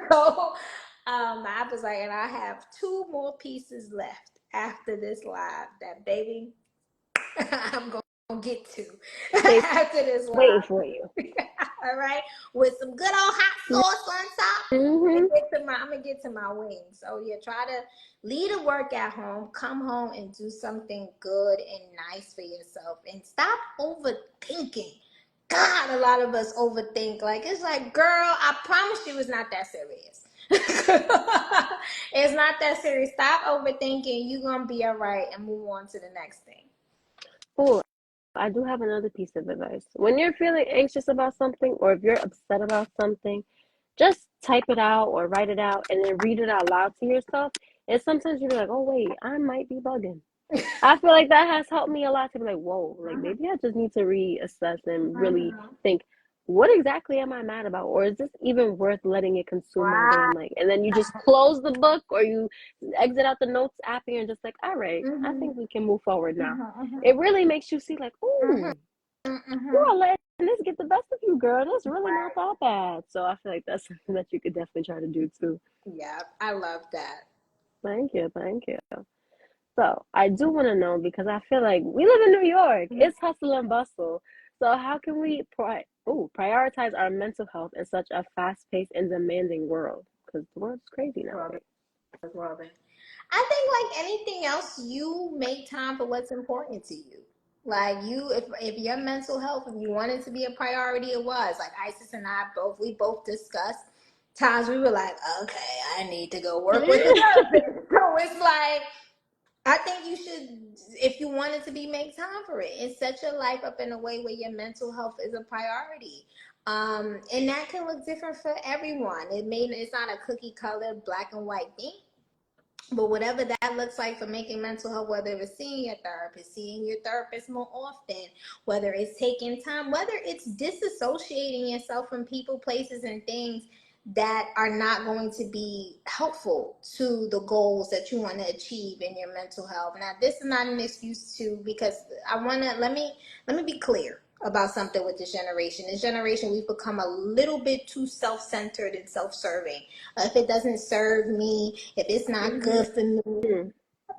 Speaker 2: So I was like, and I have two more pieces left after this live that, baby, I'm going to get to
Speaker 1: They
Speaker 2: after this
Speaker 1: waiting
Speaker 2: live.
Speaker 1: for you.
Speaker 2: All right, with some good old hot sauce on top.
Speaker 1: Mm-hmm.
Speaker 2: I'm gonna get to my wings. So yeah, try to leave the work at home, come home and do something good and nice for yourself, and stop overthinking. God, a lot of us overthink. Like, it's like, girl, I promise you, it's not that serious. It's not that serious. Stop overthinking. You're gonna be all right, and move on to the next thing.
Speaker 1: Oh, I do have another piece of advice. When you're feeling anxious about something, or if you're upset about something, just type it out or write it out and then read it out loud to yourself. And sometimes you'll be like, oh, wait, I might be bugging. I feel like that has helped me a lot to be like, whoa, like
Speaker 2: Mhm.
Speaker 1: maybe I just need to reassess and really
Speaker 2: Mhm.
Speaker 1: think, what exactly am I mad about? Or is this even worth letting it consume my day?
Speaker 2: Wow.
Speaker 1: I'm like, and then you just close the book or you exit out the notes app and you're just like, all right, I
Speaker 2: Mhm.
Speaker 1: think we can move forward now.
Speaker 2: Mhm.
Speaker 1: It really makes you see like,
Speaker 2: Mhm.
Speaker 1: ooh,
Speaker 2: Mhm.
Speaker 1: you
Speaker 2: Mhm.
Speaker 1: are letting this get the best of you, girl. That's really not
Speaker 2: Right.
Speaker 1: that bad. So I feel like that's something that you could definitely try to do too.
Speaker 2: Yeah, I love that.
Speaker 1: Thank you, thank you. So I do want to know because I feel like we live in New York. It's hustle and bustle. So how can we prioritize our mental health in such a fast-paced and demanding world? Because the world's crazy
Speaker 2: World,
Speaker 1: nowadays.
Speaker 2: world. I think like anything else, you make time for what's important to you. Like you, if your mental health, if you want it to be a priority, it was. Like Isis and I both discussed times we were like, okay, I need to go work with the therapist. So it's like, I think you should, if you want it to be, make time for it and set your life up in a way where your mental health is a priority. And that can look different for everyone. It's not a cookie color black and white thing. But whatever that looks like for making mental health, whether it's seeing your therapist more often, whether it's taking time, whether it's disassociating yourself from people, places, and things that are not going to be helpful to the goals that you want to achieve in your mental health. Now, this is not an excuse to, because let me be clear about something with this generation. This generation, we've become a little bit too self-centered and self-serving. If it doesn't serve me, if it's not
Speaker 1: Mm-hmm.
Speaker 2: good for me,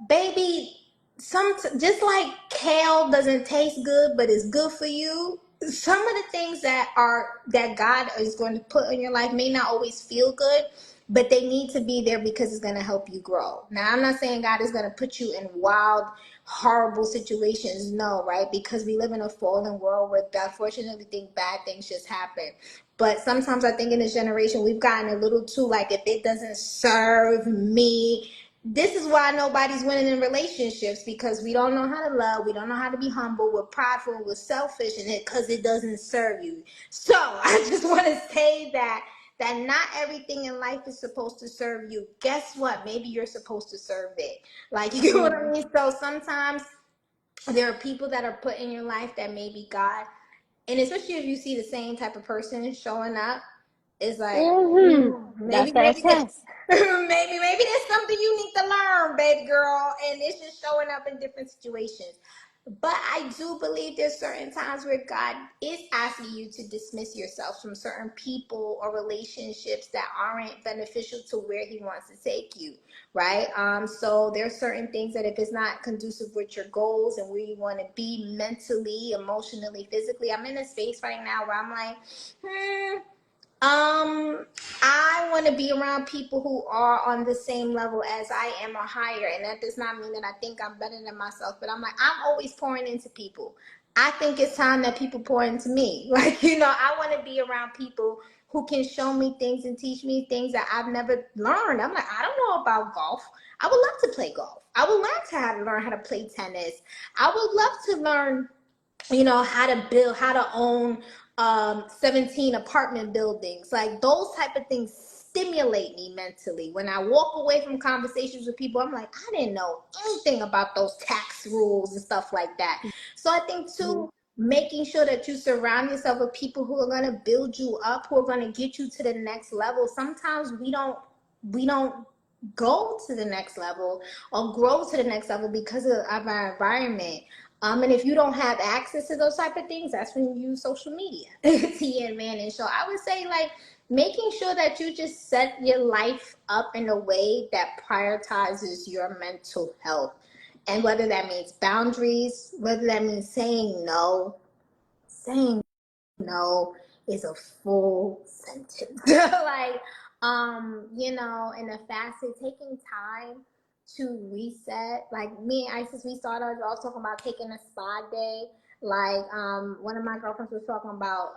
Speaker 2: baby, just like kale doesn't taste good but it's good for you, some of the things that God is going to put in your life may not always feel good, but they need to be there because it's going to help you grow. Now, I'm not saying God is going to put you in wild, horrible situations, no, right? Because we live in a fallen world where, unfortunately, think bad things just happen. But sometimes I think in this generation we've gotten a little too like, if it doesn't serve me. This is why nobody's winning in relationships, because we don't know how to love, we don't know how to be humble, we're prideful, we're selfish, and because it doesn't serve you. So I just want to say that not everything in life is supposed to serve you. Guess what? Maybe you're supposed to serve it. Like, you know what I mean? So sometimes there are people that are put in your life that maybe God, and especially if you see the same type of person showing up, it's like,
Speaker 1: Mm-hmm. That's
Speaker 2: maybe
Speaker 1: that test.
Speaker 2: maybe there's something you need to learn, baby girl, and it's just showing up in different situations. But I do believe there's certain times where God is asking you to dismiss yourself from certain people or relationships that aren't beneficial to where He wants to take you, right? So there's certain things that if it's not conducive with your goals and where you want to be mentally, emotionally, physically. I'm in a space right now where I'm like, I want to be around people who are on the same level as I am or higher. And that does not mean that I think I'm better than myself, but I'm like, I'm always pouring into people. I think it's time that people pour into me. Like, I want to be around people who can show me things and teach me things that I've never learned. I'm like, I don't know about golf. I would love to play golf. I would love to learn how to play tennis. I would love to learn how to build, how to own 17 apartment buildings. Like, those type of things stimulate me mentally. When I walk away from conversations with people, I'm like, I didn't know anything about those tax rules and stuff like that. So I think too, making sure that you surround yourself with people who are going to build you up, who are going to get you to the next level. Sometimes we don't go to the next level or grow to the next level because of our environment. And if you don't have access to those type of things, that's when you use social media to your advantage. So I would say, like, making sure that you just set your life up in a way that prioritizes your mental health. And whether that means boundaries, whether that means saying no is a full sentence. Like, in a fasting, taking time to reset. Like me and Isis, we started off talking about taking a spa day. Like, one of my girlfriends was talking about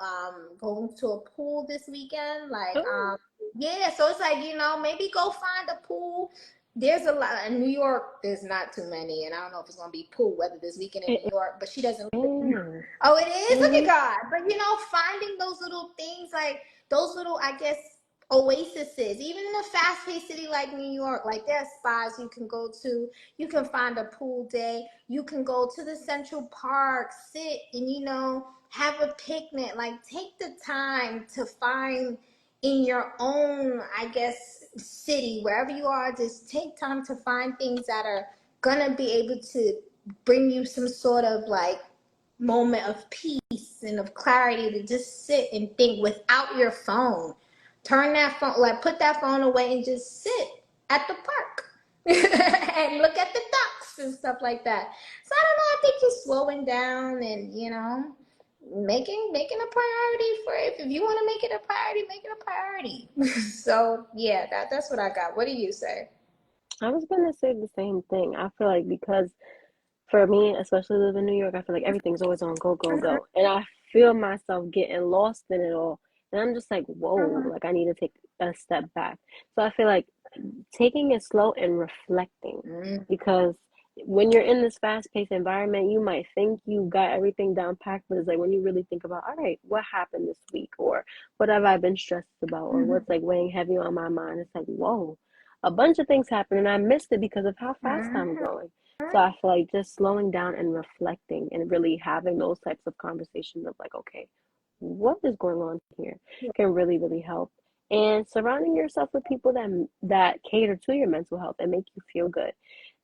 Speaker 2: going to a pool this weekend. Like,
Speaker 1: Oh,
Speaker 2: yeah, so it's like, maybe go find a pool. There's a lot in New York. There's not too many, and I don't know if it's gonna be pool weather this weekend in
Speaker 1: it
Speaker 2: New York. But she doesn't.
Speaker 1: is.
Speaker 2: Oh, it is. Look at
Speaker 1: Mm-hmm.
Speaker 2: God. But finding those little things, like those little, I guess, oases. Even in a fast-paced city like New York, like there are spas you can go to. You can find a pool day. You can go to the Central Park, sit and have a picnic. Like take the time to find in your own, I guess, city, wherever you are. Just take time to find things that are gonna be able to bring you some sort of like moment of peace and of clarity to just sit and think without your phone. Turn that phone, like put that phone away and just sit at the park and look at the ducks and stuff like that. So I don't know. I think just slowing down and making a priority for it. If you want to make it a priority, make it a priority. So yeah, that's what I got. What do you say?
Speaker 1: I was gonna say the same thing. I feel like because for me, especially living in New York, I feel like everything's always on go, go, go. And I feel myself getting lost in it all. And I'm just like, whoa, like I need to take a step back. So I feel like taking it slow and reflecting
Speaker 2: Mm-hmm.
Speaker 1: because when you're in this fast-paced environment, you might think you got everything down packed, but it's like when you really think about, all right, what happened this week, or what have I been stressed about, or what's like weighing heavy on my mind, it's like, whoa, a bunch of things happened and I missed it because of how fast I'm going. So I feel like just slowing down and reflecting and really having those types of conversations of like, okay, what is going on here can really, really help. And surrounding yourself with people that cater to your mental health and make you feel good.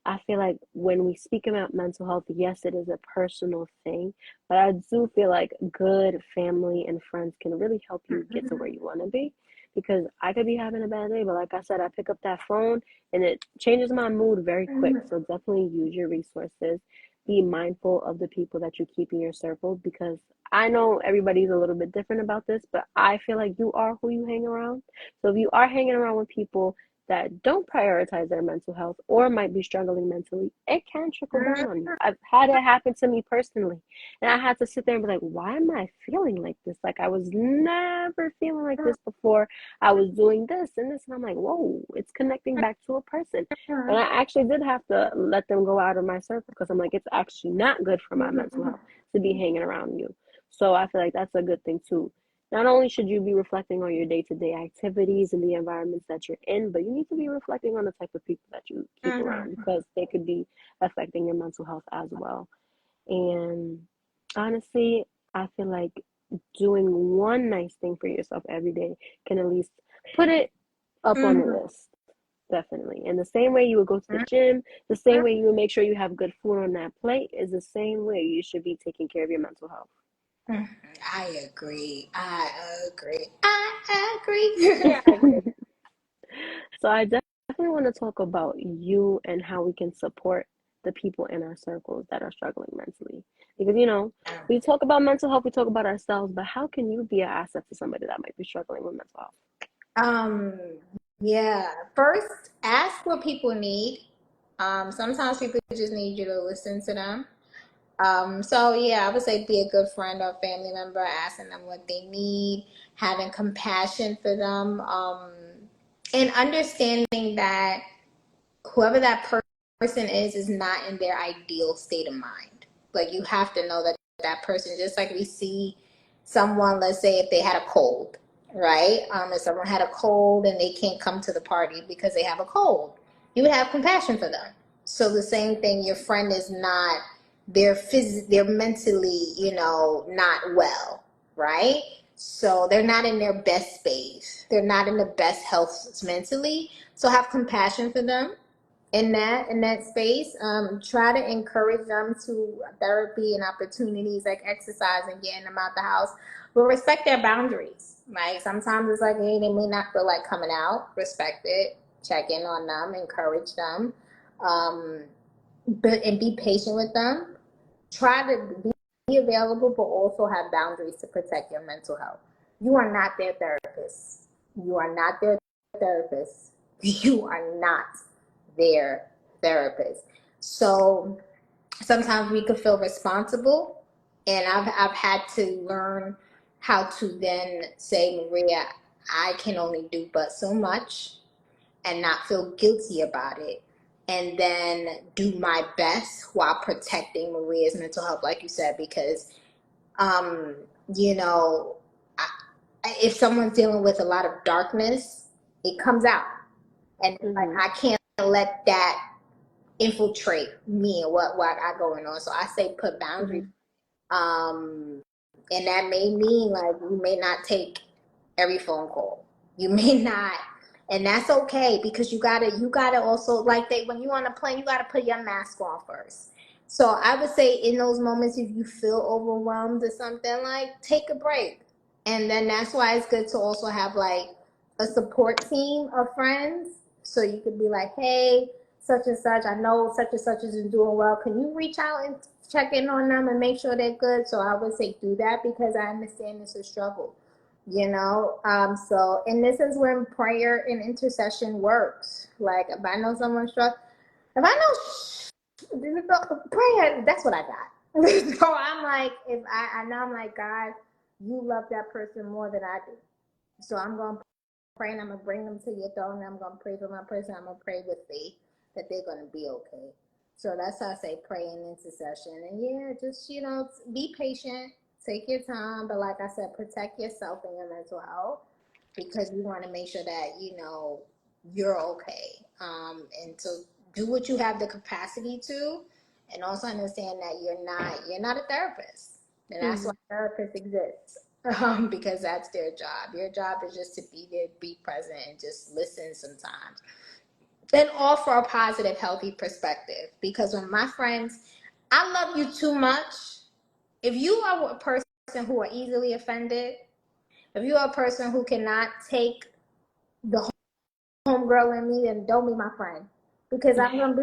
Speaker 1: I feel like when we speak about mental health, yes, it is a personal thing, but I do feel like good family and friends can really help you get to where you want to be. Because I could be having a bad day, but like I said, I pick up that phone and it changes my mood very quick. So definitely use your resources. Be mindful of the people that you keep in your circle because I know everybody's a little bit different about this, but I feel like you are who you hang around. So if you are hanging around with people that don't prioritize their mental health or might be struggling mentally, it can trickle down on you. I've had it happen to me personally. And I had to sit there and be like, why am I feeling like this? Like I was never feeling like this before. I was doing this and this. And I'm like, whoa, it's connecting back to a person. And I actually did have to let them go out of my circle because I'm like, it's actually not good for my mental health to be hanging around you. So I feel like that's a good thing too. Not only should you be reflecting on your day-to-day activities and the environments that you're in, but you need to be reflecting on the type of people that you keep around because they could be affecting your mental health as well. And honestly, I feel like doing one nice thing for yourself every day can at least put it up on the list. Definitely. And the same way you would go to the gym, the same way you would make sure you have good food on that plate is the same way you should be taking care of your mental health.
Speaker 2: I agree. I agree. I agree.
Speaker 1: So I definitely want to talk about you and how we can support the people in our circles that are struggling mentally. Because, we talk about mental health, we talk about ourselves, but how can you be an asset to somebody that might be struggling with mental health?
Speaker 2: Um, yeah. First, ask what people need. Sometimes people just need you to listen to them. So yeah, I would say be a good friend or family member, asking them what they need, having compassion for them, and understanding that whoever that person is not in their ideal state of mind. Like you have to know that that person, just like we see someone, let's say if they had a cold, right? If someone had a cold and they can't come to the party because they have a cold, you would have compassion for them. So the same thing, your friend is not, they're mentally, not well, right? So they're not in their best space. They're not in the best health mentally. So have compassion for them in that space. Try to encourage them to therapy and opportunities like exercise and getting them out the house, but respect their boundaries. Like sometimes it's like, hey, they may not feel like coming out. Respect it. Check in on them. Encourage them. Um, and be patient with them. Try to be available, but also have boundaries to protect your mental health. You are not their therapist. You are not their therapist. You are not their therapist. So sometimes we could feel responsible, and I've had to learn how to then say, Maria, I can only do but so much, and not feel guilty about it, and then do my best while protecting Maria's mental health, like you said, because um you know I, if someone's dealing with a lot of darkness, it comes out, and like I can't let that infiltrate me and what I going on. So I say put boundaries. Um, and that may mean like you may not take every phone call. You may not, and that's okay, because you gotta also, like, they, when you on a plane, you gotta put your mask on first. So I would say in those moments, if you feel overwhelmed or something, like, take a break. And then that's why it's good to also have like a support team of friends. So you could be like, hey, such and such, I know such and such isn't doing well. Can you reach out and check in on them and make sure they're good? So I would say do that, because I understand it's a struggle, you know. So, and this is when prayer and intercession works. Like, if I know someone's struggling, if I know prayer, that's what I got. So I'm like, if I know, I'm like, God, you love that person more than I do. So I'm going to pray, and I'm going to bring them to your throne, and I'm going to pray for my person. I'm going to pray with faith that they're going to be okay. So that's how I say pray and intercession. And yeah, just, be patient, take your time. But like I said, protect yourself and your mental health, because you want to make sure that, you're okay. And so do what you have the capacity to, and also understand that you're not a therapist. And that's why therapists exist. Because that's their job. Your job is just to be there, be present, and just listen sometimes. And offer a positive, healthy perspective. Because when my friends, I love you too much. If you are a person who are easily offended, if you are a person who cannot take the homegirl in me, then don't be my friend. Because I'm gonna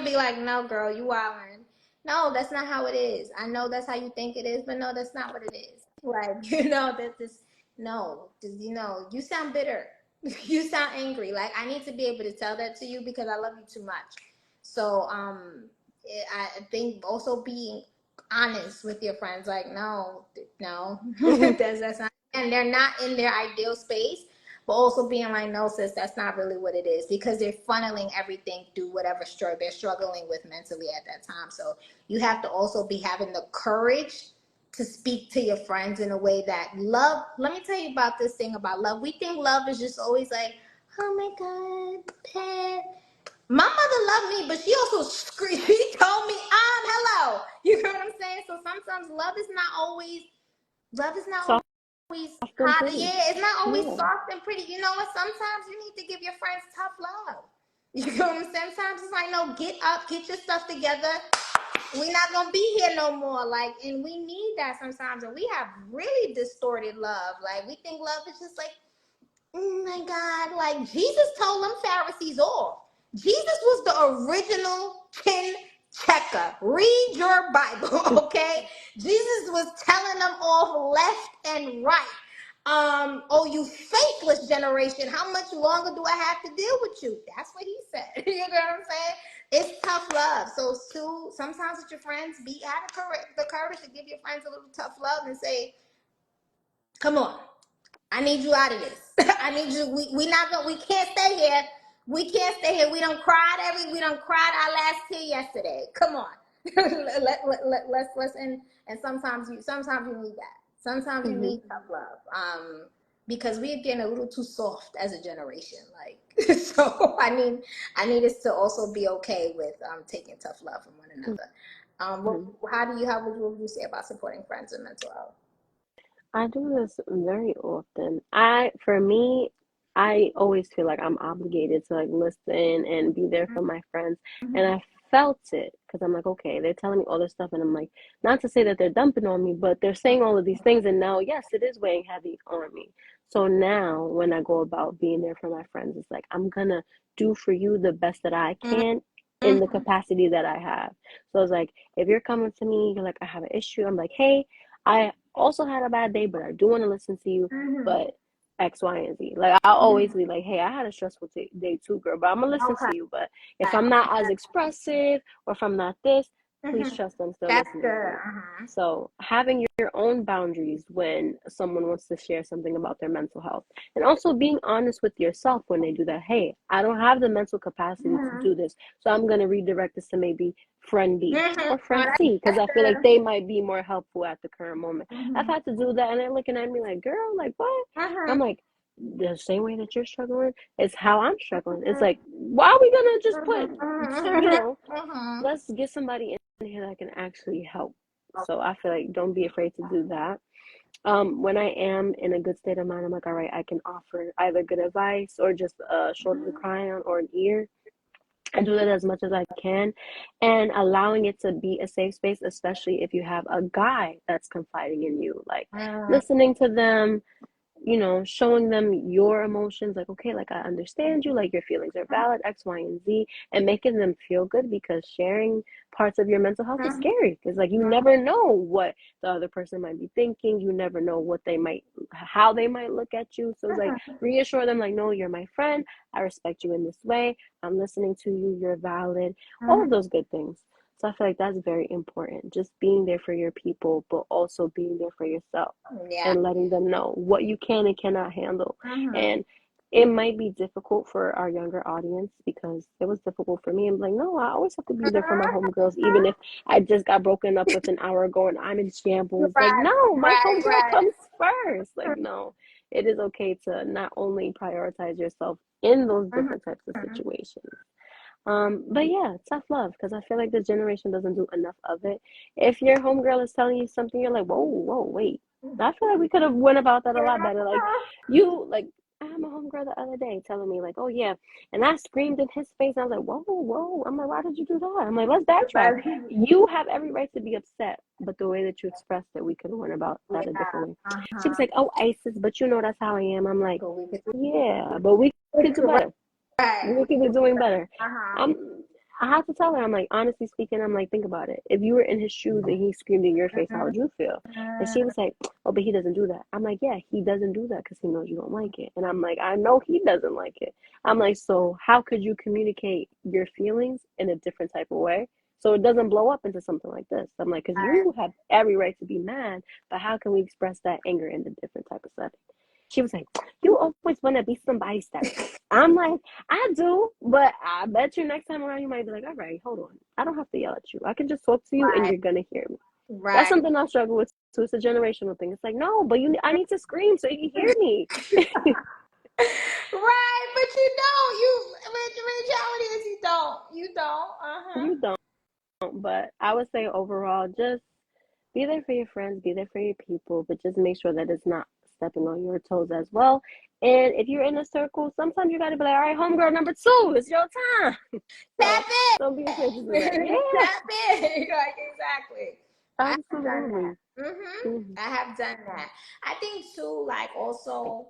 Speaker 2: be like, no, girl, you wildin'. No, that's not how it is. I know that's how you think it is, but no, that's not what it is. Like, that this, no, you sound bitter. You sound angry. Like, I need to be able to tell that to you, because I love you too much. So, I think also being honest with your friends, like, no, that's not, and they're not in their ideal space, but also being like, no, sis, that's not really what it is, because they're funneling everything through whatever they're struggling with mentally at that time. So you have to also be having the courage to speak to your friends in a way that love. Let me tell you about this thing about love. We think love is just always like, oh my God, pet. My mother loved me, but she also screamed. She told me, hello. You know what I'm saying? So sometimes love is not
Speaker 1: Soft
Speaker 2: always
Speaker 1: and
Speaker 2: hot.
Speaker 1: pretty.
Speaker 2: Yeah, it's not always
Speaker 1: Yeah.
Speaker 2: soft and pretty. You know what? Sometimes you need to give your friends tough love. You know what I'm saying? Sometimes it's like, no, get up, get your stuff together. We're not gonna be here no more. Like, and we need that sometimes. And we have really distorted love. Like, we think love is just like, oh my God, like Jesus told them Pharisees off. Jesus was the original chin checker. Read your Bible, okay? Jesus was telling them off left and right. Oh, you faithless generation, how much longer do I have to deal with you? That's what he said. You know what I'm saying? It's tough love. So, Sue, sometimes with your friends, have the courage to give your friends a little tough love and say, come on, I need you out of this. I need you. We can't stay here. We can't stay here. We don't cried our last tear yesterday. Come on. Let's and sometimes you need that. Sometimes you need tough love. Because we're getting a little too soft as a generation. Like, so I need us to also be okay with taking tough love from one another. What would you say about supporting friends with mental health?
Speaker 1: I do this very often. For me, I always feel like I'm obligated to like listen and be there for my friends. And I felt it because I'm like, okay, they're telling me all this stuff, and I'm like, not to say that they're dumping on me, but they're saying all of these things, and now, yes, it is weighing heavy on me. So now, when I go about being there for my friends, it's like I'm gonna do for you the best that I can, in the capacity that I have. So it's like, if you're coming to me, you're like, I have an issue. I'm like, hey, I also had a bad day, but I do want to listen to you. But X, Y, and Z. Like, I'll always be like, hey, I had a stressful day too, girl, but I'm gonna listen to you. But if I'm not as expressive, or if I'm not this, please trust I'm still listening to you. So having your own boundaries when someone wants to share something about their mental health, and also being honest with yourself when they do that. Hey, I don't have the mental capacity to do this, so I'm gonna redirect this to maybe friend B or friend C, because I feel like they might be more helpful at the current moment. I've had to do that, and they're looking at me like, girl, like what? I'm like, the same way that you're struggling is how I'm struggling. It's like, why are we gonna just put, let's get somebody in here that can actually help. So I feel like, don't be afraid to do that. When I am in a good state of mind, I'm like, all right, I can offer either good advice or just a shoulder to cry on or an ear. I do that as much as I can, and allowing it to be a safe space, especially if you have a guy that's confiding in you, like listening to them, showing them your emotions, like, okay, like, I understand you, like, your feelings are valid, X, Y, and Z, and making them feel good, because sharing parts of your mental health is scary, because, like, you never know what the other person might be thinking. You never know how they might look at you. So it's like, reassure them, like, no, you're my friend. I respect you in this way. I'm listening to you. You're valid. All of those good things. So I feel like that's very important. Just being there for your people, but also being there for yourself, and letting them know what you can and cannot handle. And it might be difficult for our younger audience, because it was difficult for me. I'm like, no, I always have to be there for my homegirls, even if I just got broken up with an hour ago and I'm in shambles. Like, no, my homegirl comes first. Like, no, it is okay to not only prioritize yourself in those different types of situations. But yeah, tough love, because I feel like this generation doesn't do enough of it. If your homegirl is telling you something, you're like, whoa, wait. I feel like we could have went about that a lot better. Like, I had my homegirl the other day telling me, like, oh yeah, and I screamed in his face. I was like, whoa. I'm like, why did you do that? I'm like, let's backtrack. You have every right to be upset, but the way that you expressed it, we could have went about that a different way. She was like, oh, Isis, but that's how I am. I'm like, yeah, but we could do better. We could be doing better. I have to tell her, I'm like, honestly speaking, I'm like, think about it. If you were in his shoes and he screamed in your face, how would you feel? And she was like, oh, but he doesn't do that. I'm like, yeah, he doesn't do that because he knows you don't like it. And I'm like, I know he doesn't like it. I'm like, so how could you communicate your feelings in a different type of way, so it doesn't blow up into something like this? I'm like, because you have every right to be mad, but how can we express that anger in a different type of setting? She was like, you always want to be somebody's therapist. I'm like, I do, but I bet you next time around you might be like, all right, hold on. I don't have to yell at you. I can just talk to you and you're going to hear me. That's something I struggle with too. It's a generational thing. It's like, no, but I need to scream so you can hear me.
Speaker 2: Right, but you don't. The reality is you don't.
Speaker 1: You don't. But I would say overall, just be there for your friends, be there for your people, but just make sure that it's not stepping on your toes as well. And if you're in a circle, sometimes you got to be like, all right, homegirl number 2, it's your time.
Speaker 2: Tap in.
Speaker 1: Don't be afraid to do that. Yeah.
Speaker 2: Tap in. Like, exactly.
Speaker 1: Absolutely.
Speaker 2: I have done that. I think too, like, also,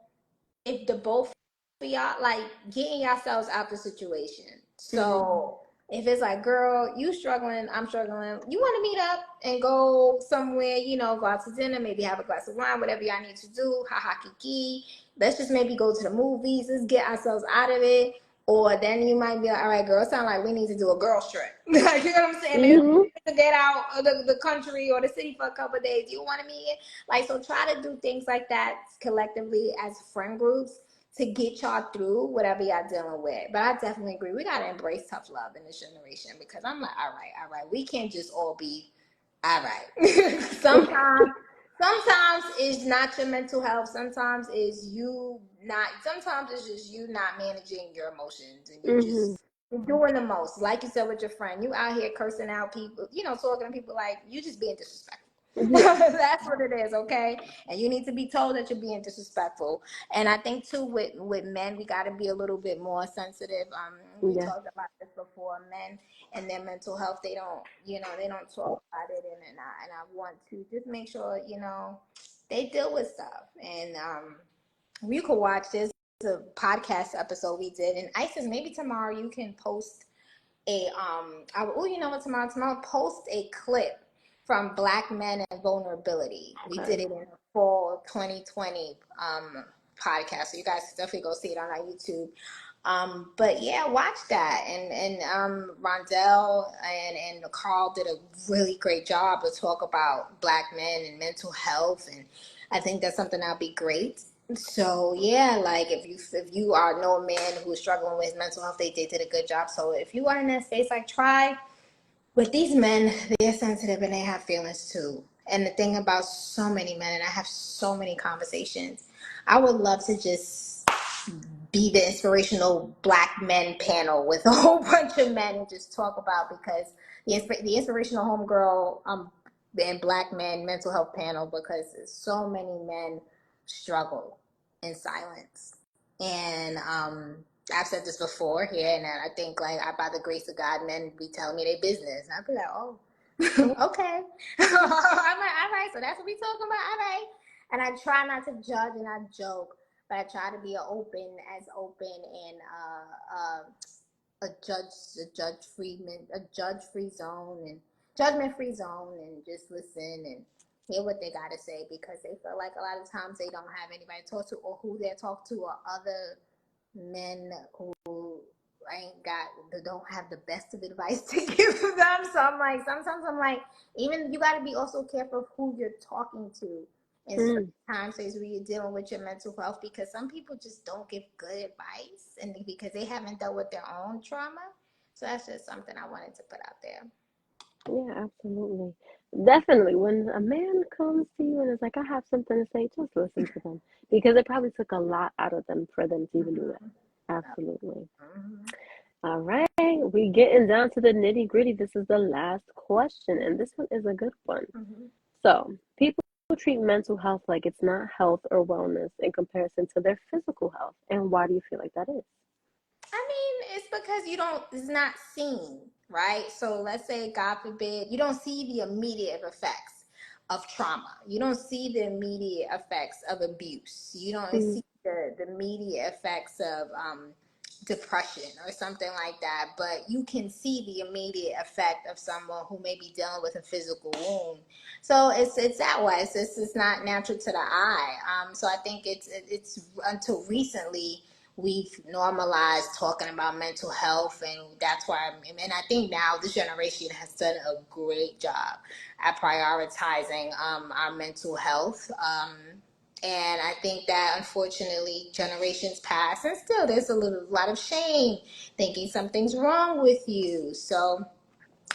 Speaker 2: if the both of y'all, like, getting yourselves out the situation. So if it's like, girl, you struggling, I'm struggling, you want to meet up and go somewhere, go out to dinner, maybe have a glass of wine, whatever y'all need to do, ha ha kiki. Let's just maybe go to the movies. Let's get ourselves out of it. Or then you might be like, all right, girl, it sounds like we need to do a girls trip. Like, you know what I'm saying? Maybe we need to get out of the country or the city for a couple of days. You want to meet? Like, so try to do things like that collectively as friend groups to get y'all through whatever y'all dealing with. But I definitely agree. We got to embrace tough love in this generation, because I'm like, all right. We can't just all be all right. Sometimes it's not your mental health. Sometimes it's just you not managing your emotions, and you're doing the most. Like you said with your friend, you out here cursing out people, talking to people like you just being disrespectful. That's what it is, okay? And you need to be told that you're being disrespectful. And I think too, with men, we got to be a little bit more sensitive. We talked about this before. Men and their mental health, they don't talk about it, and I want to just make sure they deal with stuff. And you could watch this a podcast episode we did, and Isis, maybe tomorrow you can post you know what, tomorrow post a clip from Black Men and Vulnerability. We
Speaker 1: Okay.
Speaker 2: did it in the fall of 2020 podcast. So you guys definitely go see it on our YouTube. But yeah, watch that. And Rondell and Carl did a really great job to talk about Black men and mental health, and I think that's something that'll be great. So yeah, like if you are know a man who's struggling with mental health, they did a good job. So if you are in that space, like try. With these men, they're sensitive and they have feelings too. And the thing about so many men, and I have so many conversations, I would love to just be the inspirational Black men panel with a whole bunch of men and just talk about, because the inspirational homegirl and Black men mental health panel, because so many men struggle in silence. And I've said this before here, and I think like by the grace of God, men be telling me their business. And I'd be like, oh, okay. I'm like, all right, so that's what we talking about, all right. And I try not to judge and I joke, but I try to be as open and a judge free zone and judgment free zone, and just listen and hear what they got to say, because they feel like a lot of times they don't have anybody to talk to, or who they talk to are other men who don't have the best of advice to give them. So I'm like, sometimes I'm like, even you got to be also careful of who you're talking to in certain times where you're dealing with your mental health, because some people just don't give good advice, and because they haven't dealt with their own trauma. So that's just something I wanted to put out there.
Speaker 1: Yeah, absolutely. Definitely. When a man comes to you and is like, I have something to say, just listen to them. Because it probably took a lot out of them for them to even do that. Absolutely. All right. We getting down to the nitty gritty. This is the last question, and this one is a good one. So, people treat mental health like it's not health or wellness in comparison to their physical health. And why do you feel like that is?
Speaker 2: I mean, it's because it's not seen, right? So let's say, God forbid, you don't see the immediate effects of trauma. You don't see the immediate effects of abuse. You don't
Speaker 1: Mm,
Speaker 2: see the immediate effects of depression or something like that. But you can see the immediate effect of someone who may be dealing with a physical wound. So it's that way. It's not natural to the eye. So I think it's until recently we've normalized talking about mental health, and that's why and I think now this generation has done a great job at prioritizing our mental health, and I think that unfortunately generations pass and still there's a lot of shame, thinking something's wrong with you. So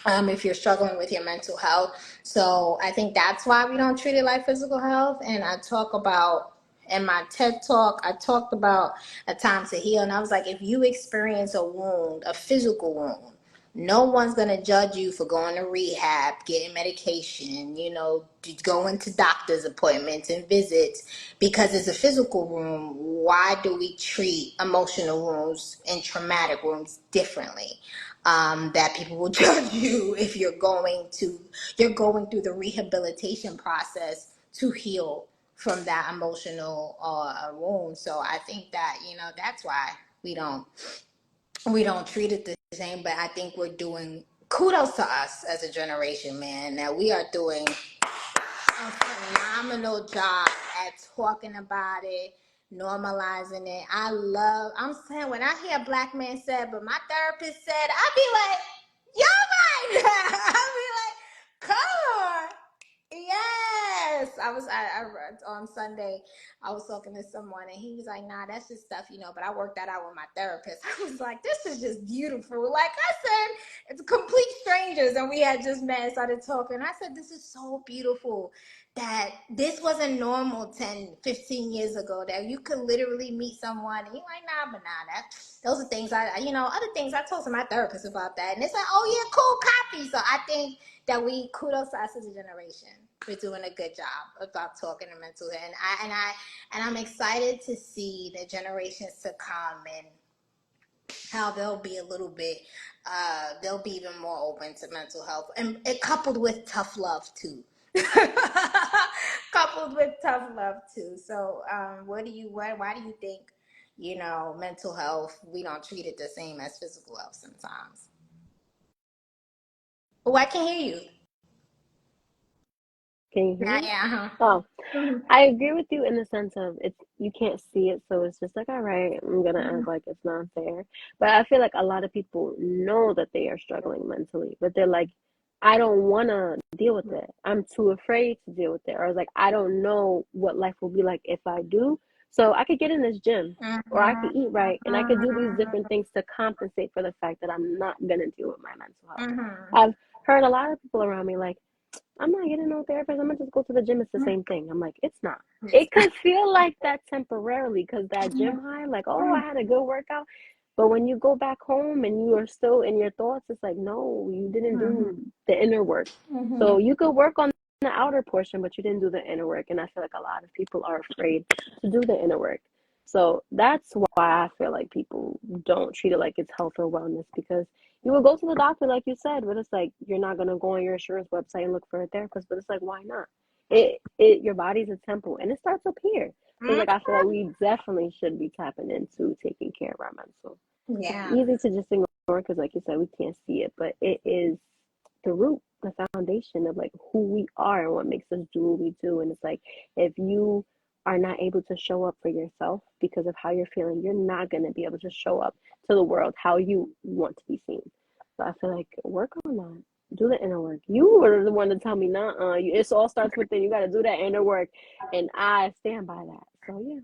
Speaker 2: if you're struggling with your mental health. So I think that's why we don't treat it like physical health. And I talk about in my TED talk, I talked about a time to heal. And I was like, if you experience a wound, a physical wound, no one's going to judge you for going to rehab, getting medication, going to doctor's appointments and visits because it's a physical wound. Why do we treat emotional wounds and traumatic wounds differently? That people will judge you if you're going through the rehabilitation process to heal from that emotional wound. So I think that that's why we don't treat it the same. But I think we're doing kudos to us as a generation, man. That we are doing a phenomenal job at talking about it, normalizing it. I'm saying, when I hear a Black man said, but my therapist said, I be like, you're right. I be like, come on. Yes, on Sunday. I was talking to someone and he was like, "Nah, that's just stuff, But I worked that out with my therapist. I was like, "This is just beautiful." Like I said, it's complete strangers, and we had just met and started talking. I said, "This is so beautiful that this wasn't normal 10, 15 years ago. That you could literally meet someone and you're like, nah, but nah, those are things other things I told to my therapist about that, and it's like, oh yeah, cool copy." So I think that kudos to us as a generation. We're doing a good job about talking to mental health, and I'm excited to see the generations to come and how they'll be they'll be even more open to mental health, and it coupled with tough love too. Coupled with tough love too. So, why do you think, mental health, we don't treat it the same as physical health sometimes? Oh, I can hear you.
Speaker 1: Can you hear
Speaker 2: Yeah,
Speaker 1: me?
Speaker 2: yeah,
Speaker 1: Oh,
Speaker 2: uh-huh.
Speaker 1: I agree with you in the sense of it's you can't see it, so it's just like, all right, I'm gonna
Speaker 2: Mhm,
Speaker 1: act like it's not there. But I feel like a lot of people know that they are struggling mentally, but they're like, I don't wanna deal with it. I'm too afraid to deal with it. Or it's like I don't know what life will be like if I do. So I could get in this gym or I could eat right and I could do these different things to compensate for the fact that I'm not gonna deal with my mental health.
Speaker 2: mhm,
Speaker 1: I've heard a lot of people around me like I'm not getting no therapist. I'm gonna just go to the gym. It's the
Speaker 2: mhm.
Speaker 1: same thing. I'm like, it's not.
Speaker 2: Yes.
Speaker 1: It could feel like that temporarily because that gym high, like, oh, I had a good workout. But when you go back home and you are still in your thoughts, it's like, no, you didn't
Speaker 2: Mhm,
Speaker 1: do the inner work. So
Speaker 2: mhm.
Speaker 1: you could work on the outer portion, but you didn't do the inner work. And I feel like a lot of people are afraid to do the inner work. So that's why I feel like people don't treat it like it's health or wellness because you will go to the doctor, like you said, but it's like you're not gonna go on your insurance website and look for a therapist. But it's like, why not? Your body's a temple, and it starts up here. So it's
Speaker 2: Mhm.
Speaker 1: like I feel like we definitely should be tapping into taking care of our mental. It's
Speaker 2: Yeah.
Speaker 1: easy to just ignore because, like you said, we can't see it, but it is the root, the foundation of like who we are and what makes us do what we do. And it's like if you are not able to show up for yourself because of how you're feeling, you're not gonna be able to show up to the world how you want to be seen. So I feel like work on that. Do the inner work. You were the one to tell me, nah, it all starts within. You got to do that inner work, and I stand by that. So yeah.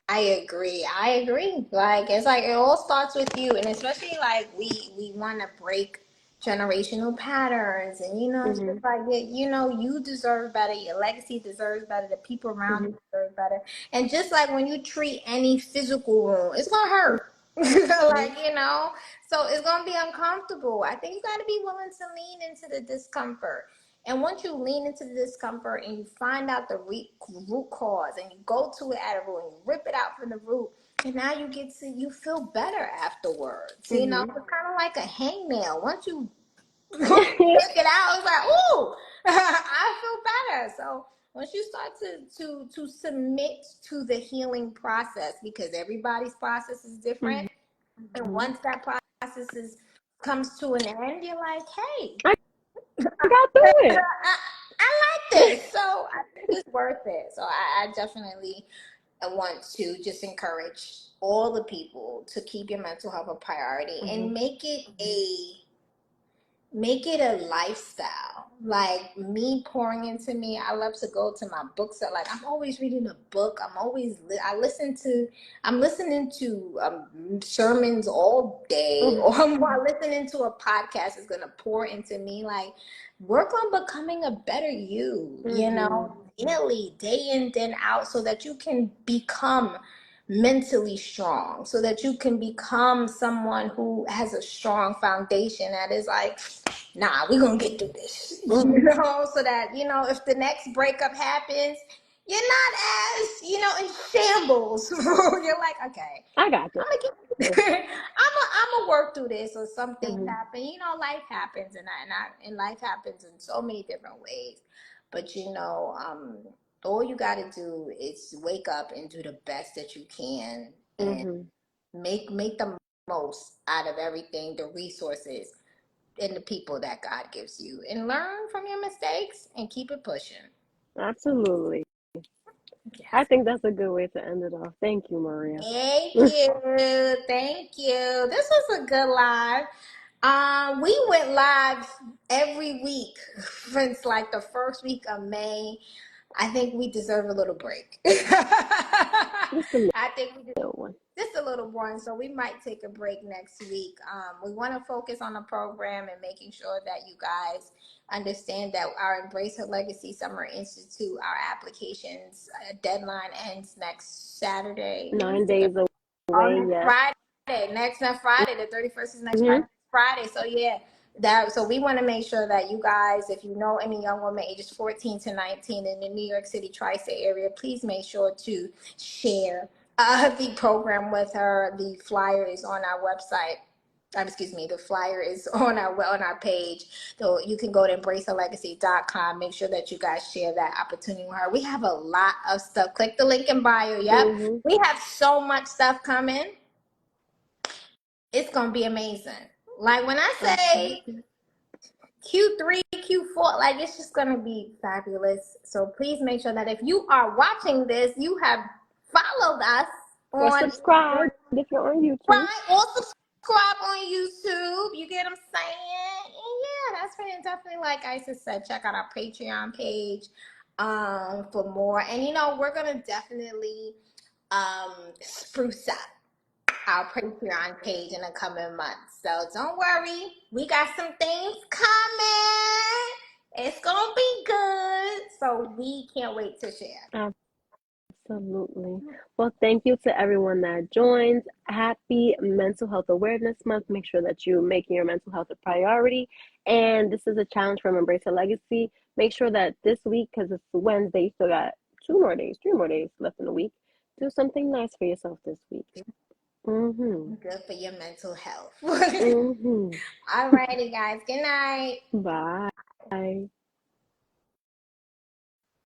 Speaker 2: I agree. I agree. Like it's like it all starts with you, and especially like we want to break generational patterns, and it's just
Speaker 1: Mhm.
Speaker 2: like you deserve better. Your legacy deserves better. The people around
Speaker 1: Mhm.
Speaker 2: you deserve better. And just like when you treat any physical wound, it's gonna hurt. Like
Speaker 1: Mhm.
Speaker 2: so it's gonna be uncomfortable. I think you got to be willing to lean into the discomfort. And once you lean into the discomfort and you find out the root cause and you go to it at a root and you rip it out from the root, and now you feel better afterwards.
Speaker 1: Mhm.
Speaker 2: It's kind of like a hangnail. Once you take it out, it's like, ooh, I feel better. So once you start to submit to the healing process, because everybody's process is different,
Speaker 1: Mhm.
Speaker 2: and once that process comes to an end, you're like, hey,
Speaker 1: I got through it.
Speaker 2: I like this. So I think it's worth it. So I definitely want to just encourage all the people to keep your mental health a priority and
Speaker 1: Mhm.
Speaker 2: make it a lifestyle. Like me pouring into me, I love to go to my books. Like I'm always reading a book. I'm listening to sermons all day,
Speaker 1: Mhm.
Speaker 2: or I'm listening to a podcast is gonna pour into me. Like work on becoming a better you.
Speaker 1: Mhm.
Speaker 2: Daily, day in, day out, so that you can become mentally strong, so that you can become someone who has a strong foundation that is like, nah, we're gonna get through this.
Speaker 1: Mhm.
Speaker 2: So that, if the next breakup happens, you're not as, in shambles. You're like, okay,
Speaker 1: I got
Speaker 2: I'm gonna
Speaker 1: this.
Speaker 2: get I'm gonna work through this, or something
Speaker 1: Mhm.
Speaker 2: happen. Life happens, and life happens in so many different ways. But all you gotta do is wake up and do the best that you can, and
Speaker 1: Mhm.
Speaker 2: make the most out of everything, the resources and the people that God gives you, and learn from your mistakes and keep it pushing.
Speaker 1: Absolutely. I
Speaker 2: Yes.
Speaker 1: think that's a good way to end it off. Thank you, Maria.
Speaker 2: Thank you. Thank you. This was a good live. We went live every week since like the first week of May. I think we deserve a little break.
Speaker 1: Just a
Speaker 2: I think we
Speaker 1: little one.
Speaker 2: just a little one, so we might take a break next week. We want to focus on the program and making sure that you guys understand that our Embrace Her Legacy Summer Institute, our applications deadline ends next Saturday. When is
Speaker 1: 9 days
Speaker 2: Oh,
Speaker 1: away.
Speaker 2: next
Speaker 1: Yes.
Speaker 2: Friday. Next Friday. The 31st is next
Speaker 1: Mhm.
Speaker 2: Friday. So yeah, so we want to make sure that you guys, if you know any young woman ages 14 to 19 in the New York City tri-state area, please make sure to share the program with her. The flyer is on our website. Excuse me, the flyer is on our page. So you can go to EmbraceHerLegacy.com. Make sure that you guys share that opportunity with her. We have a lot of stuff. Click the link in bio. Yep.
Speaker 1: Mhm.
Speaker 2: We have so much stuff coming. It's gonna be amazing. Like when I say
Speaker 1: Absolutely.
Speaker 2: Q3, Q4, like it's just gonna be fabulous. So please make sure that if you are watching this, you have followed us
Speaker 1: Or
Speaker 2: on
Speaker 1: subscribe if you're on YouTube.
Speaker 2: right, or subscribe on YouTube. You get what I'm saying? And yeah, that's been definitely like Isis said. Check out our Patreon page for more. And we're gonna definitely spruce up our Patreon page in the coming months. So don't worry, we got some things coming. It's gonna be good. So we can't wait to share.
Speaker 1: Absolutely. Well, thank you to everyone that joins. Happy Mental Health Awareness Month. Make sure that you make your mental health a priority. And this is a challenge from Embrace Her Legacy. Make sure that this week, because it's Wednesday, you still got 3 more days left in the week. Do something nice for yourself this week.
Speaker 2: Good for your mental health.
Speaker 1: Mm-hmm.
Speaker 2: Alrighty, guys. Good night.
Speaker 1: Bye.